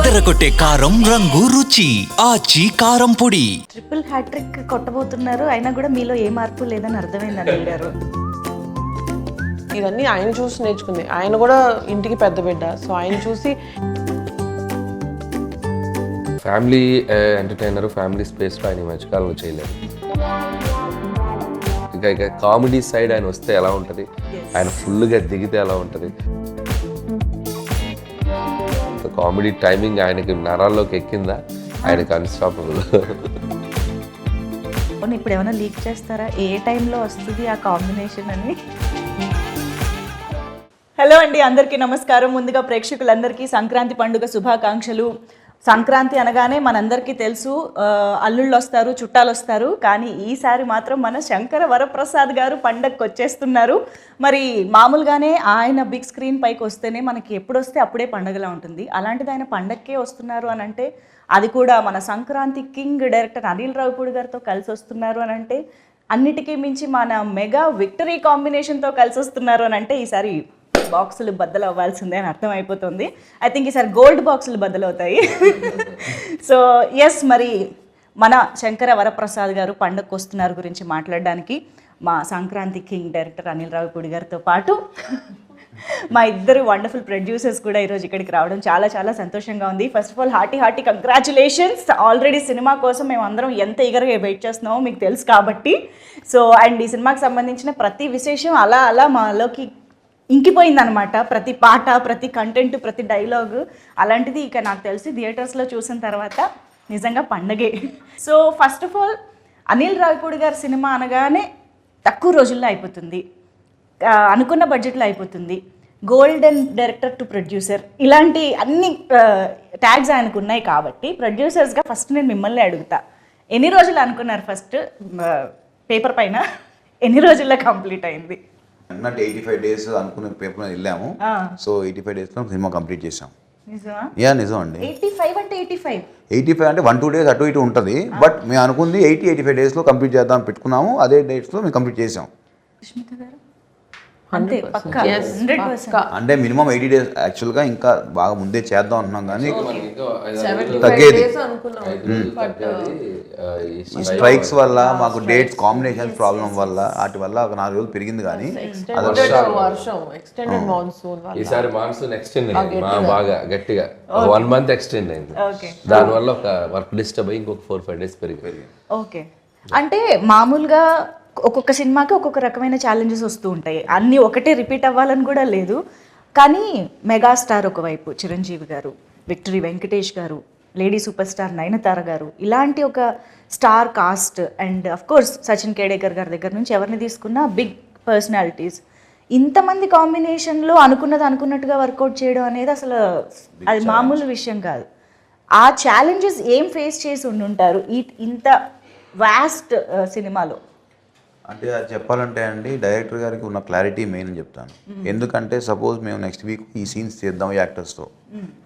అదరగొట్టే కారం రంగు రుచి ఆచి కారం పొడి. ట్రిపుల్ హ్యాట్రిక్ కొట్టబోతున్నారు, అయినా కూడా మీలో ఏ మార్పు లేదని అర్థమైంది అనిల్ గారు. ఇవన్నీ ఆయన చూసి నేర్చుకుంది. ఆయన కూడా ఇంటికి పెద్ద బిడ్డ, సో ఆయన చూసి ఫ్యామిలీ ఎంటర్టైనర్, ఫ్యామిలీ స్పేస్లో ఆయన ఈ మధ్యకాలంలో చేయలేదు. ఇక కామెడీ సైడ్ ఆయన వస్తే ఎలా ఉంటుంది, ఆయన ఫుల్గా దిగితే ఎలా ఉంటుంది. కామెడీ టైమింగ్ ఆయనకి నరాల్లోకి ఎక్కిందా, ఆయనకి అన్స్టాపబుల్. ఇప్పుడు ఏమైనా లీక్ చేస్తారా ఏ టైంలో వస్తుంది ఆ కాంబినేషన్ అని? హలో అండి, అందరికీ నమస్కారం. ముందుగా ప్రేక్షకులందరికీ సంక్రాంతి పండుగ శుభాకాంక్షలు. సంక్రాంతి అనగానే మనందరికీ తెలుసు, అల్లుళ్ళు వస్తారు, చుట్టాలు వస్తారు. కానీ ఈసారి మాత్రం మన శంకర వరప్రసాద్ గారు పండగకి వచ్చేస్తున్నారు. మరి మామూలుగానే ఆయన బిగ్ స్క్రీన్ పైకి వస్తేనే మనకి ఎప్పుడు వస్తే అప్పుడే పండగలా ఉంటుంది. అలాంటిది ఆయన పండగకే వస్తున్నారు అని అంటే, అది కూడా మన సంక్రాంతి కింగ్ డైరెక్టర్ అనిల్ రావిపూడి గారితో కలిసి వస్తున్నారు అని అంటే, అన్నిటికీ మించి మన మెగా విక్టరీ కాంబినేషన్తో కలిసి వస్తున్నారు అని అంటే, ఈసారి బాక్సులు బద్దలు అవ్వాల్సిందే అని అర్థమైపోతుంది. ఐ థింక్ ఈసారి గోల్డ్ బాక్సులు బద్దలు అవుతాయి. సో ఎస్, మరి మన శంకర వరప్రసాద్ గారు పండగకు వస్తున్నారు గురించి మాట్లాడడానికి మా సంక్రాంతి కింగ్ డైరెక్టర్ అనిల్ రావిపూడి గారితో పాటు మా ఇద్దరు వండర్ఫుల్ ప్రొడ్యూసర్స్ కూడా ఈరోజు ఇక్కడికి రావడం చాలా చాలా సంతోషంగా ఉంది. First of all hearty congratulations. Already cinema కోసం మేము అందరం ఎంత ఈగర్గా వెయిట్ చేస్తున్నామో మీకు తెలుసు కాబట్టి. సో అండ్ ఈ సినిమాకి సంబంధించిన ప్రతి విశేషం అలా అలా మాలోకి ఇంకిపోయిందనమాట. ప్రతి పాట, ప్రతి కంటెంట్, ప్రతి డైలాగు. అలాంటిది ఇక నాకు తెలిసి థియేటర్స్లో చూసిన తర్వాత నిజంగా పండగే. So first of all Anil Ravipudi గారి సినిమా అనగానే తక్కువ రోజుల్లో అయిపోతుంది, అనుకున్న బడ్జెట్లో అయిపోతుంది, గోల్డెన్ డైరెక్టర్ టు ప్రొడ్యూసర్, ఇలాంటి అన్ని ట్యాగ్స్ ఆయనకు ఉన్నాయి. కాబట్టి ప్రొడ్యూసర్స్గా ఫస్ట్ నేను మిమ్మల్ని అడుగుతా, ఎన్ని రోజులు అనుకున్నారు ఫస్ట్ పేపర్ పైన, ఎన్ని రోజుల్లో కంప్లీట్ అయింది? అన్నట్టు 85 days అనుకున్న పేపర్ మీద వెళ్ళాము. సో 85 daysలో సినిమా కంప్లీట్ చేసాం. నిజం అండి. 85 అంటే 1-2 days అటు ఇటు ఉంటుంది. బట్ మేము అనుకుంది 85 daysలో కంప్లీట్ చేద్దాం పెట్టుకున్నాము. అదే డేట్స్లో మేము కంప్లీట్ చేసాం. అంటే మినిమం 80 days యాక్చువల్గా, ఇంకా బాగా ముందే చేద్దాం అంటున్నాం కానీ తగ్గేది. ఈ స్ట్రైక్స్ వల్ల మాకు డేట్స్ కాంబినేషన్ ప్రాబ్లం వల్ల వాటి వల్ల ఒక 4 రోజులు పెరిగింది. కానీ ఈసారి మాన్సూన్ ఎక్స్టెండ్ అయింది, బాగా గట్టిగా 1 month ఎక్స్టెండ్ అయింది. దానివల్ల ఒక వర్క్ డిస్టర్బ్ అయ్యి ఇంకొక 4-5 days పెరిగింది. ఓకే, అంటే మామూలుగా ఒక్కొక్క సినిమాకి ఒక్కొక్క రకమైన ఛాలెంజెస్ వస్తూ ఉంటాయి. అన్నీ ఒకటే రిపీట్ అవ్వాలని కూడా లేదు. కానీ మెగాస్టార్ ఒకవైపు చిరంజీవి గారు, విక్టరీ వెంకటేష్ గారు, లేడీ సూపర్ స్టార్ నయనతార గారు, ఇలాంటి ఒక star cast and of course Sachin Khedekar గారి దగ్గర నుంచి ఎవరిని తీసుకున్నా బిగ్ పర్సనాలిటీస్, ఇంతమంది కాంబినేషన్లో అనుకున్నది అనుకున్నట్టుగా వర్కౌట్ చేయడం అనేది అసలు అది మామూలు విషయం కాదు. ఆ ఛాలెంజెస్ ఏం ఫేస్ చేసి ఉండుంటారు ఇంత వాస్ట్ సినిమాలో? అంటే అది చెప్పాలంటే అండి, డైరెక్టర్ గారికి ఉన్న క్లారిటీ మెయిన్ అని చెప్తాను. ఎందుకంటే సపోజ్ మేము నెక్స్ట్ వీక్ ఈ సీన్స్ చేద్దాం ఈ యాక్టర్స్తో,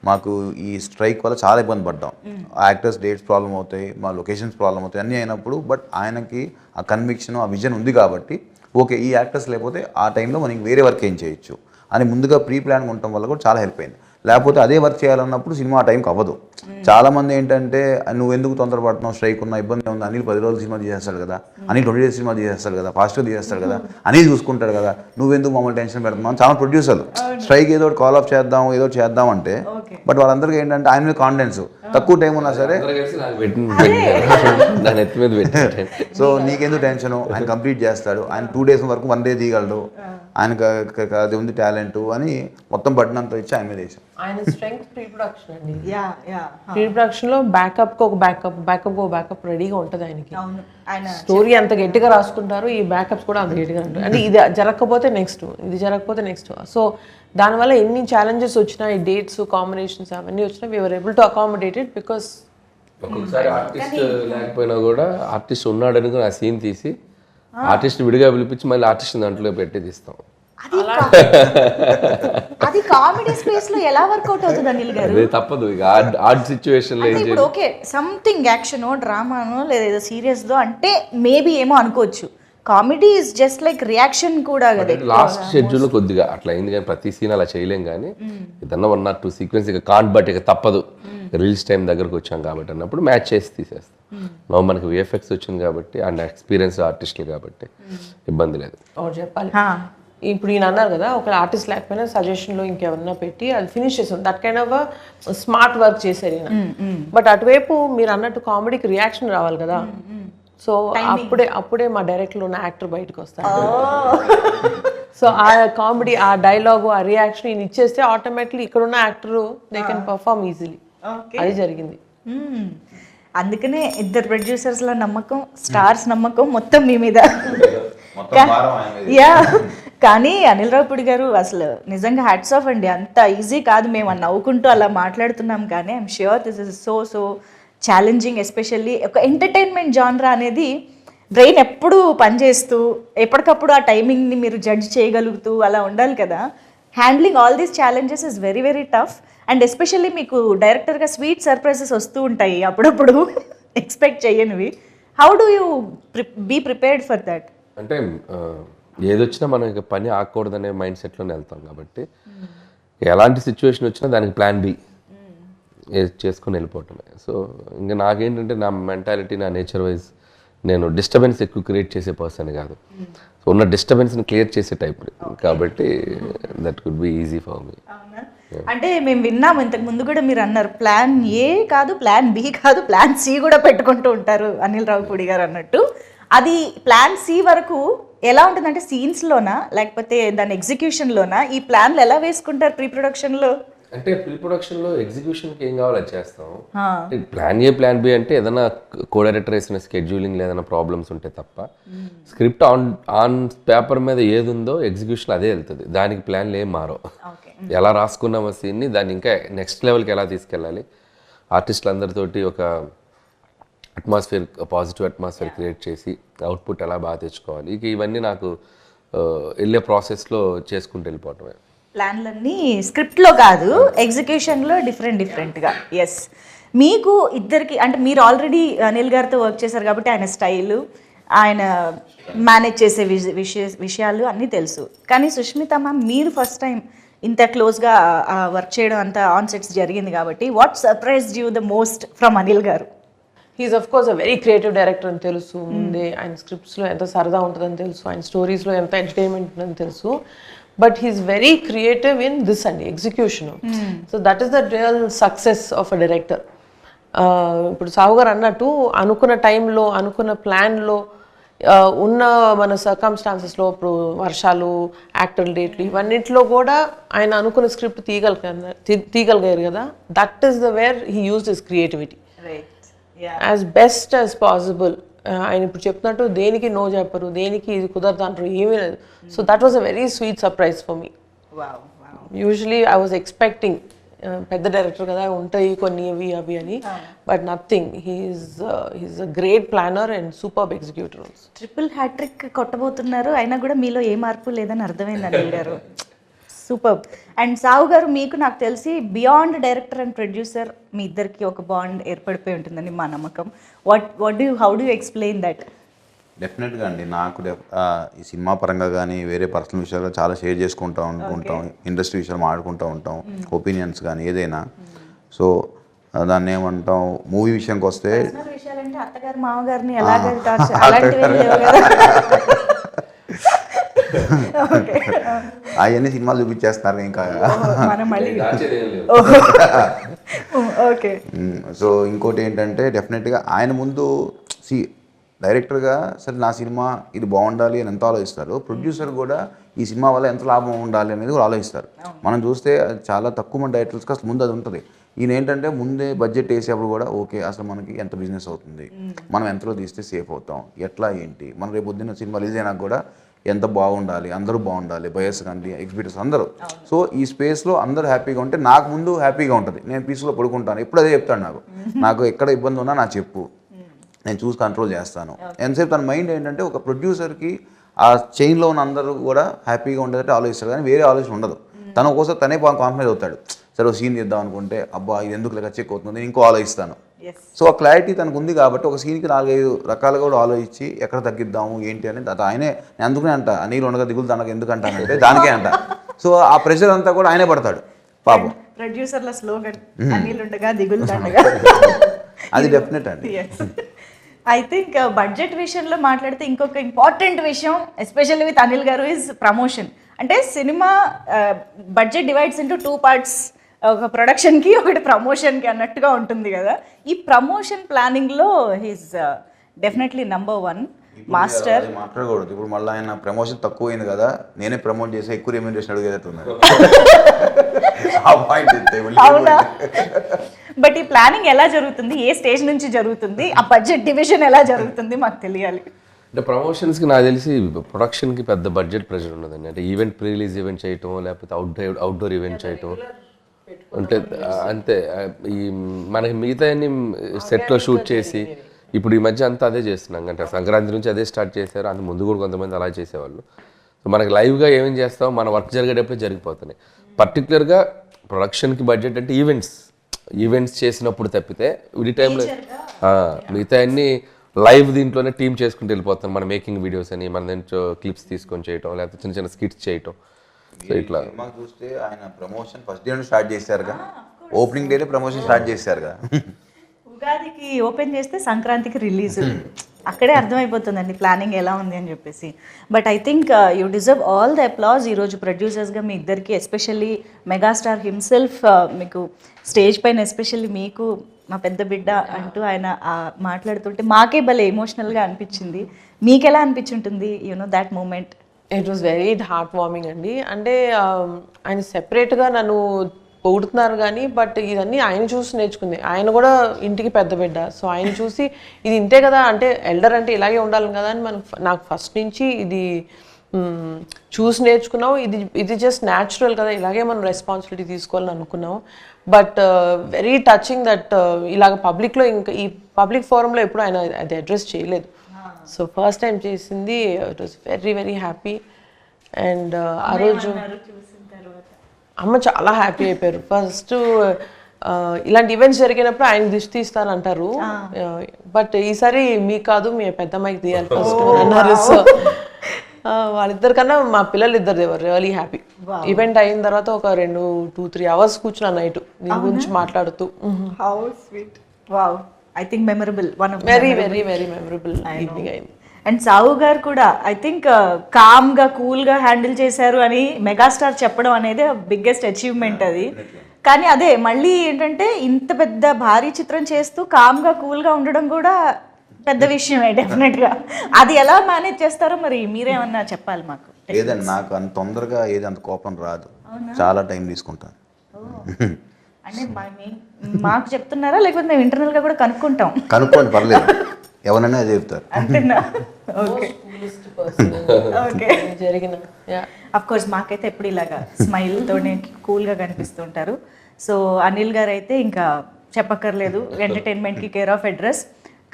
మాకు ఈ స్ట్రైక్ వల్ల చాలా ఇబ్బంది పడ్డాం. ఆ యాక్టర్స్ డేట్స్ ప్రాబ్లం అవుతాయి, మా లొకేషన్స్ ప్రాబ్లం అవుతాయి, అన్నీ అయినప్పుడు బట్ ఆయనకి ఆ కన్విక్షన్, ఆ విజన్ ఉంది కాబట్టి ఓకే ఈ యాక్టర్స్ లేకపోతే ఆ టైంలో మనకి వేరే వర్క్ ఏం చేయొచ్చు అని ముందుగా ప్రీ ప్లాన్ ఉండటం వల్ల కూడా చాలా హెల్ప్ అయింది. లేకపోతే అదే వర్క్ చేయాలన్నప్పుడు సినిమా ఆ టైంకి అవ్వదు. చాలామంది ఏంటంటే నువ్వు ఎందుకు తొందరపడుతున్నావు, స్ట్రైక్ ఉన్న ఇబ్బంది ఉంది, అనిల్ 10 రోజులు సినిమా తీసేస్తాడు కదా, అనిల్ 20 days సినిమా తీసేస్తాడు కదా, ఫాస్ట్గా తీసేస్తాడు కదా, అనిల్ చూసుకుంటాడు కదా, నువ్వెందుకు మమ్మల్ని టెన్షన్ పెడుతున్నావు చాలా ప్రొడ్యూసర్లు. స్ట్రైక్ ఏదో కాల్ ఆఫ్ చేద్దాం, ఏదో చేద్దాం అంటే, బట్ వాళ్ళందరికీ ఏంటంటే ఆయన మీద కాన్ఫిడెన్స్, తక్కువ టైం ఉన్నా సరే సో నీకెందుకు టెన్షను, ఆయన కంప్లీట్ చేస్తాడు, ఆయన 2 days వరకు 1 day తీయగలడు, ఆయనకు అది ఉంది టాలెంట్ అని మొత్తం బట్టినంత ఇచ్చి ఆయన మీద వేసాం. ఆయన స్ట్రెంగ్త్ ప్రీ ప్రొడక్షన్ అండి. ప్రీ ప్రొడక్షన్ లో బ్యాకప్ ఒక బ్యాకప్ రెడీగా ఉంటుంది ఆయనకి. స్టోరీ అంత గట్టిగా రాసుకుంటారు, ఈ బ్యాకప్స్ కూడా అంత గట్టిగా ఉంటాయి. అంటే ఇది జరగకపోతే నెక్స్ట్, ఇది జరగకపోతే నెక్స్ట్. సో దానివల్ల ఎన్ని ఛాలెంజెస్ వచ్చినా, ఈ డేట్స్ కాంబినేషన్స్ అవన్నీ వచ్చినా we were able to accommodate it because ఒక్కొక్కసారి ఆర్టిస్ట్ లేకపోయినా కూడా ఆర్టిస్ట్ ఉన్నాడని ఆ సీన్ తీసి ఆర్టిస్ట్ విడిగా పిలిపించి మళ్ళీ ఆర్టిస్ట్ దాంట్లో పెట్టి తీస్తాం. అది కామెడీ స్పేస్ లో ఎలా వర్కౌట్ అవుతుంది అనిల్ గారు? అది తప్పదు, ఇక ఆర్ట్ సిచ్యువేషన్ లో ఇప్పుడు ఓకే సంథింగ్ యాక్షనో డ్రామానో లేదా సీరియస్దో అంటే మేబీ ఏమో అనుకోవచ్చు. Comedy is just like reaction కూడా కదా. లాస్ట్ షెడ్యూల్ కొద్దిగా అట్లా అయింది కానీ ప్రతి సీన్ అలా చేయలేం కానీ ఏదన్నా 1 or 2 సీక్వెన్స్ ఇక కాంట్ బట్ ఇక తప్పదు రిలీజ్ టైం దగ్గరకు వచ్చాం కాబట్టి అన్నప్పుడు మ్యాచ్ చేసి తీసేస్తాం. మనకి విఎఫ్ఎక్స్ వచ్చింది కాబట్టి అండ్ ఎక్స్పీరియన్స్ ఆర్టిస్టులు కాబట్టి ఇబ్బంది లేదు. ఒకటి చెప్పాలి, ఇప్పుడు ఈయన అన్నారు కదా ఒక ఆర్టిస్ట్ లేకపోయినా సజెషన్లో ఇంకెవరన్నా పెట్టి అది ఫినిష్ చేసాం, that kind of smart work చేశారు ఈయన. బట్ అటువైపు మీరు అన్నట్టు కామెడీకి రియాక్షన్ రావాలి కదా, సో అప్పుడే మా డైరెక్ట్లో ఉన్న యాక్టర్ బయటకు వస్తారు. సో ఆ కామెడీ, ఆ డైలాగు, ఆ రియాక్షన్ ఈయన ఇచ్చేస్తే ఆటోమేటిక్లీ ఇక్కడ ఉన్న actor they can perform easily. అది జరిగింది. అందుకనే ఇద్దరు ప్రొడ్యూసర్స్ లో నమ్మకం, స్టార్స్ నమ్మకం మొత్తం మీ మీద. యా, కానీ అనిల్ రావిపూడి గారు అసలు నిజంగా హ్యాట్స్ ఆఫ్ అండి. అంత ఈజీ కాదు, మేము నవ్వుకుంటూ అలా మాట్లాడుతున్నాం కానీ I'm sure this is so challenging. Especially ఒక ఎంటర్టైన్మెంట్ జానరా అనేది బ్రెయిన్ ఎప్పుడు పనిచేస్తూ ఎప్పటికప్పుడు ఆ టైమింగ్ని మీరు జడ్జ్ చేయగలుగుతూ అలా ఉండాలి కదా. Handling all these challenges is very very tough. And especially మీకు డైరెక్టర్గా స్వీట్ సర్ప్రైజెస్ వస్తూ ఉంటాయి అప్పుడప్పుడు ఎక్స్పెక్ట్ చేయనివి. How do you be prepared for that? అంటే ఏదొచ్చినా మనం ఇక పని ఆగకూడదనే మైండ్ సెట్లోనే వెళ్తాం కాబట్టి ఎలాంటి సిచ్యువేషన్ వచ్చినా దానికి ప్లాన్ బి చేసుకొని వెళ్ళిపోవటమే. సో ఇంకా నాకేంటంటే నా మెంటాలిటీ, నా నేచర్ వైజ్ నేను డిస్టర్బెన్స్ ఎక్కువ క్రియేట్ చేసే పర్సన్ కాదు. సో ఉన్న డిస్టర్బెన్స్ని క్లియర్ చేసే టైప్ కాబట్టి that could be easy for me. అంటే మేము విన్నాము ఇంతకు ముందు కూడా, మీరు అన్నారు ప్లాన్ ఏ కాదు, ప్లాన్ బి కాదు, ప్లాన్ సి కూడా పెట్టుకుంటూ ఉంటారు అనిల్ రావిపూడి గారు అన్నట్టు. అది ప్లాన్ సి వరకు ఎలా ఉంటుందంటే సీన్స్లోనా లేకపోతే దాని ఎగ్జిక్యూషన్లోనా? ఈ ప్లాన్లు ఎలా వేసుకుంటారు ప్రీ ప్రొడక్షన్లో? అంటే ప్రీ ప్రొడక్షన్లో ఎగ్జిక్యూషన్కి ఏం కావాలో అది చేస్తాం. ప్లాన్ ఏ ప్లాన్ బి అంటే ఏదైనా కో డైరెక్టర్ వేసిన స్కెడ్యూలింగ్ ఏదైనా ప్రాబ్లమ్స్ ఉంటే తప్ప స్క్రిప్ట్ ఆన్ పేపర్ మీద ఏది ఉందో ఎగ్జిక్యూషన్ అదే వెళ్తుంది. దానికి ప్లాన్లు ఏం మారో. ఎలా రాసుకున్నామో సీన్ని దాన్ని ఇంకా నెక్స్ట్ లెవెల్కి ఎలా తీసుకెళ్ళాలి, ఆర్టిస్టులు అందరితోటి ఒక అట్మాస్ఫియర్, పాజిటివ్ అట్మాస్ఫియర్ క్రియేట్ చేసి అవుట్పుట్ ఎలా బాగా తెచ్చుకోవాలి, ఇక ఇవన్నీ నాకు వెళ్ళే ప్రాసెస్లో చేసుకుంటూ వెళ్ళిపోవటమే. ప్లాన్లన్నీ స్క్రిప్ట్లో కాదు, ఎగ్జిక్యూషన్లో డిఫరెంట్గా. ఎస్, మీకు ఇద్దరికి అంటే మీరు ఆల్రెడీ అనిల్ గారితో వర్క్ చేశారు కాబట్టి ఆయన స్టైలు, ఆయన మేనేజ్ చేసే విషయాలు అన్నీ తెలుసు. కానీ సుష్మిత మ్యామ్, మీరు ఫస్ట్ టైం ఇంత క్లోజ్గా వర్క్ చేయడం అంత ఆన్ సెట్స్ జరిగింది కాబట్టి what surprised you the most from Anil గారు? He's of course a very creative director అని తెలుసు ముందే. ఆయన స్క్రిప్ట్స్లో ఎంత సరదా ఉంటుందని తెలుసు, ఆయన స్టోరీస్లో ఎంత ఎంటర్టైన్మెంట్ ఉంటుందని తెలుసు. But he's very creative in this అండి, execution. So that is the real success of a director. ఇప్పుడు సాహు గారు అన్నట్టు అనుకున్న టైంలో, అనుకున్న ప్లాన్లో, ఉన్న మన సర్కమ్స్టాన్సెస్లో, ఇప్పుడు వర్షాలు, యాక్టర్ డేట్లు, ఇవన్నింటిలో కూడా ఆయన అనుకున్న స్క్రిప్ట్ తీయగలిగారు కదా. That is the where he used his creativity as best as possible. ఆయన ఇప్పుడు చెప్తున్నట్టు దేనికి నో చెప్పరు, దేనికి ఇది కుదరదు అంటారు, ఏమీ లేదు. So that was a very sweet surprise for me. Usually I was expecting పెద్ద డైరెక్టర్ కదా ఉంటాయి కొన్ని ఇవి అవి అని, but nothing. He's a great planner and superb executor. Triple hattrick కొట్టబోతున్నారు, అయినా కూడా మీలో ఏ మార్పు లేదని అర్థమైంది అనిల్ గారు. సూపర్బ్. అండ్ సాహు గారు, మీకు నాకు తెలిసి బియాండ్ డైరెక్టర్ అండ్ ప్రొడ్యూసర్ మీ ఇద్దరికి ఒక బాండ్ ఏర్పడిపోయి ఉంటుందని మా నమ్మకం. How do explain that? డెఫినెట్గా అండి, నాకు ఈ సినిమా పరంగా కానీ వేరే పర్సనల్ విషయాలు చాలా షేర్ చేసుకుంటూ ఉంటాం, ఇండస్ట్రీ విషయాలు మాట్లాడుకుంటూ ఉంటాం, ఒపీనియన్స్ కానీ ఏదైనా. సో దాన్ని ఏమంటాం, మూవీ విషయానికి వస్తే విషయాలంటే అత్తగారు మామగారిని ఎలాగ అలాంటివి లేవు కదా. అవన్నీ సినిమాలు చూపించేస్తున్నారు ఇంకా. సో ఇంకోటి ఏంటంటే డెఫినెట్గా ఆయన ముందు డైరెక్టర్గా సరే నా సినిమా ఇది బాగుండాలి అని ఎంత ఆలోచిస్తారు, ప్రొడ్యూసర్ కూడా ఈ సినిమా వల్ల ఎంత లాభం ఉండాలి అనేది కూడా ఆలోచిస్తారు. మనం చూస్తే చాలా తక్కువ మంది డైరెక్టర్స్కి అసలు ముందు అది ఉంటుంది. ఈయన ఏంటంటే ముందే బడ్జెట్ వేసేప్పుడు కూడా ఓకే అసలు మనకి ఎంత బిజినెస్ అవుతుంది, మనం ఎంతలో తీస్తే సేఫ్ అవుతాం, ఎట్లా ఏంటి, మన రేపు పొద్దున్న సినిమా రిలీజ్ అయినా కూడా ఎంత బాగుండాలి, అందరూ బాగుండాలి, బయర్స్ కానీ ఎగ్జిబిటర్స్ అందరూ. సో ఈ స్పేస్లో అందరూ హ్యాపీగా ఉంటే నాకు ముందు హ్యాపీగా ఉంటుంది, నేను పీస్లో పడుకుంటాను. ఎప్పుడు అదే చెప్తాను, నాకు ఎక్కడ ఇబ్బంది ఉన్నా నాకు చెప్పు, నేను చూసి కంట్రోల్ చేస్తాను. ఎంతసేపు తన మైండ్ ఏంటంటే ఒక ప్రొడ్యూసర్కి ఆ చైన్లో ఉన్న అందరూ కూడా హ్యాపీగా ఉండేటట్టు ఆలోచిస్తారు, కానీ వేరే ఆలోచన ఉండదు. తను ఒక్కోసారి తనే కాంప్రమైజ్ అవుతాడు. సరే ఒక సీన్ చేద్దాం అనుకుంటే అబ్బా ఇది ఎందుకు లెక్క చెక్ అవుతుంది ఇంకో ఆలోచిస్తాను. Yes. సో ఆ క్లారిటీ తనకు ఉంది కాబట్టి ఒక సీన్కి 4-5 రకాలుగా కూడా ఆలోచించి ఎక్కడ తగ్గిద్దాము ఏంటి అనేది అది ఆయనే. నేను అందుకునే అంట నీళ్ళు ఉండగా దిగులు తనకు ఎందుకు అంటానంటే దానికే అంట. సో ఆ ప్రెషర్ అంతా కూడా ఆయనే పడతాడు పాపం. ప్రొడ్యూసర్ల స్లోగన్ అనిల్ ఉండగా దిగులు దండగా. అది డెఫినెట్ అండి. ఐ థింక్ బడ్జెట్ విషయంలో మాట్లాడితే ఇంకొక ఇంపార్టెంట్ విషయం ఎస్పెషల్లీ విత్ అనిల్ గారు ఇస్ ప్రమోషన్. అంటే cinema budget divides into 2 parts, ఒక ప్రొడక్షన్కి ఒకటి ప్రమోషన్కి అన్నట్టుగా ఉంటుంది కదా. ఈ ప్రమోషన్ ప్లానింగ్లో హీస్ డెఫినెట్లీ నంబర్ 1 మాస్టర్. మాట్లాడకూడదు ఇప్పుడు మళ్ళీ ఆయన ప్రమోషన్ తక్కువ అయింది కదా నేనే ప్రమోట్ చేసి ఎక్కువ రెమ్యూనరేషన్ అడిగేటట్టున్నారు. అవునా? బట్ ఈ ప్లానింగ్ ఎలా జరుగుతుంది, ఏ స్టేజ్ నుంచి జరుగుతుంది, ఆ బడ్జెట్ డివిజన్ ఎలా జరుగుతుంది మాకు తెలియాలి. అంటే ప్రమోషన్స్కి నాకు తెలిసి ప్రొడక్షన్కి పెద్ద బడ్జెట్ ప్రెషర్ ఉండదండి. అంటే ఈవెంట్ ప్రీ రిలీజ్ ఈవెంట్ చేయటం లేకపోతే అవుట్డోర్ ఈవెంట్ చేయటం అంటే అంతే. ఈ మనకి మిగతా అన్ని సెట్లో షూట్ చేసి ఇప్పుడు ఈ మధ్య అంతా అదే చేస్తున్నాం. అంటే సంక్రాంతి నుంచి అదే స్టార్ట్ చేశారు, అంత ముందు కూడా కొంతమంది అలా చేసేవాళ్ళు. సో మనకి లైవ్గా ఏమేం చేస్తామో మన వర్క్ జరిగేటప్పుడే జరిగిపోతున్నాయి. పర్టికులర్గా ప్రొడక్షన్కి బడ్జెట్ అంటే ఈవెంట్స్ చేసినప్పుడు తప్పితే ఈ టైంలో మిగతా అన్ని లైవ్ దీంట్లోనే టీమ్ చేసుకుంటూ వెళ్ళిపోతాం. మన మేకింగ్ వీడియోస్ అని మన దాంట్లో క్లిప్స్ తీసుకొని చేయటం లేకపోతే చిన్న చిన్న స్కిట్స్ చేయటం. సో ఇట్లా చూస్తే ఆయన ప్రమోషన్ ఫస్ట్ డే స్టార్ట్ చేశారుగా, ఓపెనింగ్ డేనే ప్రమోషన్ స్టార్ట్ చేశారుగా. ఉగాదికి ఓపెన్ చేస్తే సంక్రాంతికి రిలీజ్, అక్కడే అర్థమైపోతుందండి ప్లానింగ్ ఎలా ఉంది అని చెప్పేసి. But I think you deserve all the applause. ఈరోజు ప్రొడ్యూసర్స్గా మీ ఇద్దరికి, ఎస్పెషల్లీ మెగాస్టార్ హిమ్సెల్ఫ్ మీకు స్టేజ్ పైన ఎస్పెషల్లీ మీకు మా పెద్ద బిడ్డ అంటూ ఆయన మాట్లాడుతుంటే మాకే భలే ఎమోషనల్గా అనిపించింది. మీకు ఎలా అనిపించుంటుంది that moment? It was very heartwarming అండి. అంటే ఆయన సెపరేట్గా నన్ను పొగుడుతున్నారు కానీ బట్ ఇదన్నీ ఆయన చూసి నేర్చుకుంది. ఆయన కూడా ఇంటికి పెద్ద బిడ్డ, సో ఆయన చూసి ఇది ఇంతే కదా, అంటే ఎల్డర్ అంటే ఇలాగే ఉండాలి కదా అని నాకు ఫస్ట్ నుంచి ఇది చూసి నేర్చుకున్నాం. ఇది జస్ట్ న్యాచురల్ కదా, ఇలాగే మనం రెస్పాన్సిబిలిటీ తీసుకోవాలని అనుకున్నాం. బట్ వెరీ టచింగ్ దట్ ఇలాగ పబ్లిక్లో ఇంకా ఈ పబ్లిక్ ఫోరంలో ఎప్పుడు ఆయన అది అడ్రస్ చేయలేదు. సో ఫస్ట్ టైం చేసింది. It was very very happy. And ఆ రోజు అమ్మ చాలా హ్యాపీ అయిపోయారు. ఫస్ట్ ఇలాంటి ఈవెంట్స్ జరిగినప్పుడు ఆయన దిష్టి తీస్తారంటారు, బట్ ఈసారి మీకు కాదు మీ పెద్దమ్మాయికి తీయాలి ఫస్ట్ అన్నారు. సో వాళ్ళిద్దరికన్నా మా పిల్లలు ఇద్దరు దేవర్ రియలీ హ్యాపీ. ఈవెంట్ అయిన తర్వాత ఒక 2-3 hours కూర్చున్నా నైట్ దీని గురించి మాట్లాడుతూ. How sweet. Wow. I think memorable, one of very very very memorable evening అయింది. అండ్ సావు గారు కూడా ఐ థింక్ కామ్గా కూల్గా హ్యాండిల్ చేశారు అని మెగాస్టార్ చెప్పడం అనేది బిగ్గెస్ట్ అచీవ్మెంట్ అది. కానీ అదే మళ్ళీ ఏంటంటే ఇంత పెద్ద భారీ చిత్రం చేస్తూ కామ్గా కూల్గా ఉండడం కూడా పెద్ద విషయమే డెఫినెట్గా. అది ఎలా మేనేజ్ చేస్తారో మరి మీరేమన్నా చెప్పాలి మాకు. లేదండి, నాకు అంత తొందరగా ఏది అంత కోపం రాదు, చాలా టైం తీసుకుంటాను. అంటే మాకు చెప్తున్నారా లేకపోతే మేము ఇంటర్నల్గా కూడా కనుక్కోండి పర్లేదు, ఎవరైనా అదే చెప్తారు. అంతేనా? Okay okay. జరిగిన అఫ్ కోర్స్ మాకైతే ఎప్పుడు ఇలాగా స్మైల్తోనే కూల్గా కనిపిస్తుంటారు. సో అనిల్ గారు అయితే ఇంకా చెప్పక్కర్లేదు, ఎంటర్టైన్మెంట్కి కేర్ ఆఫ్ అడ్రస్.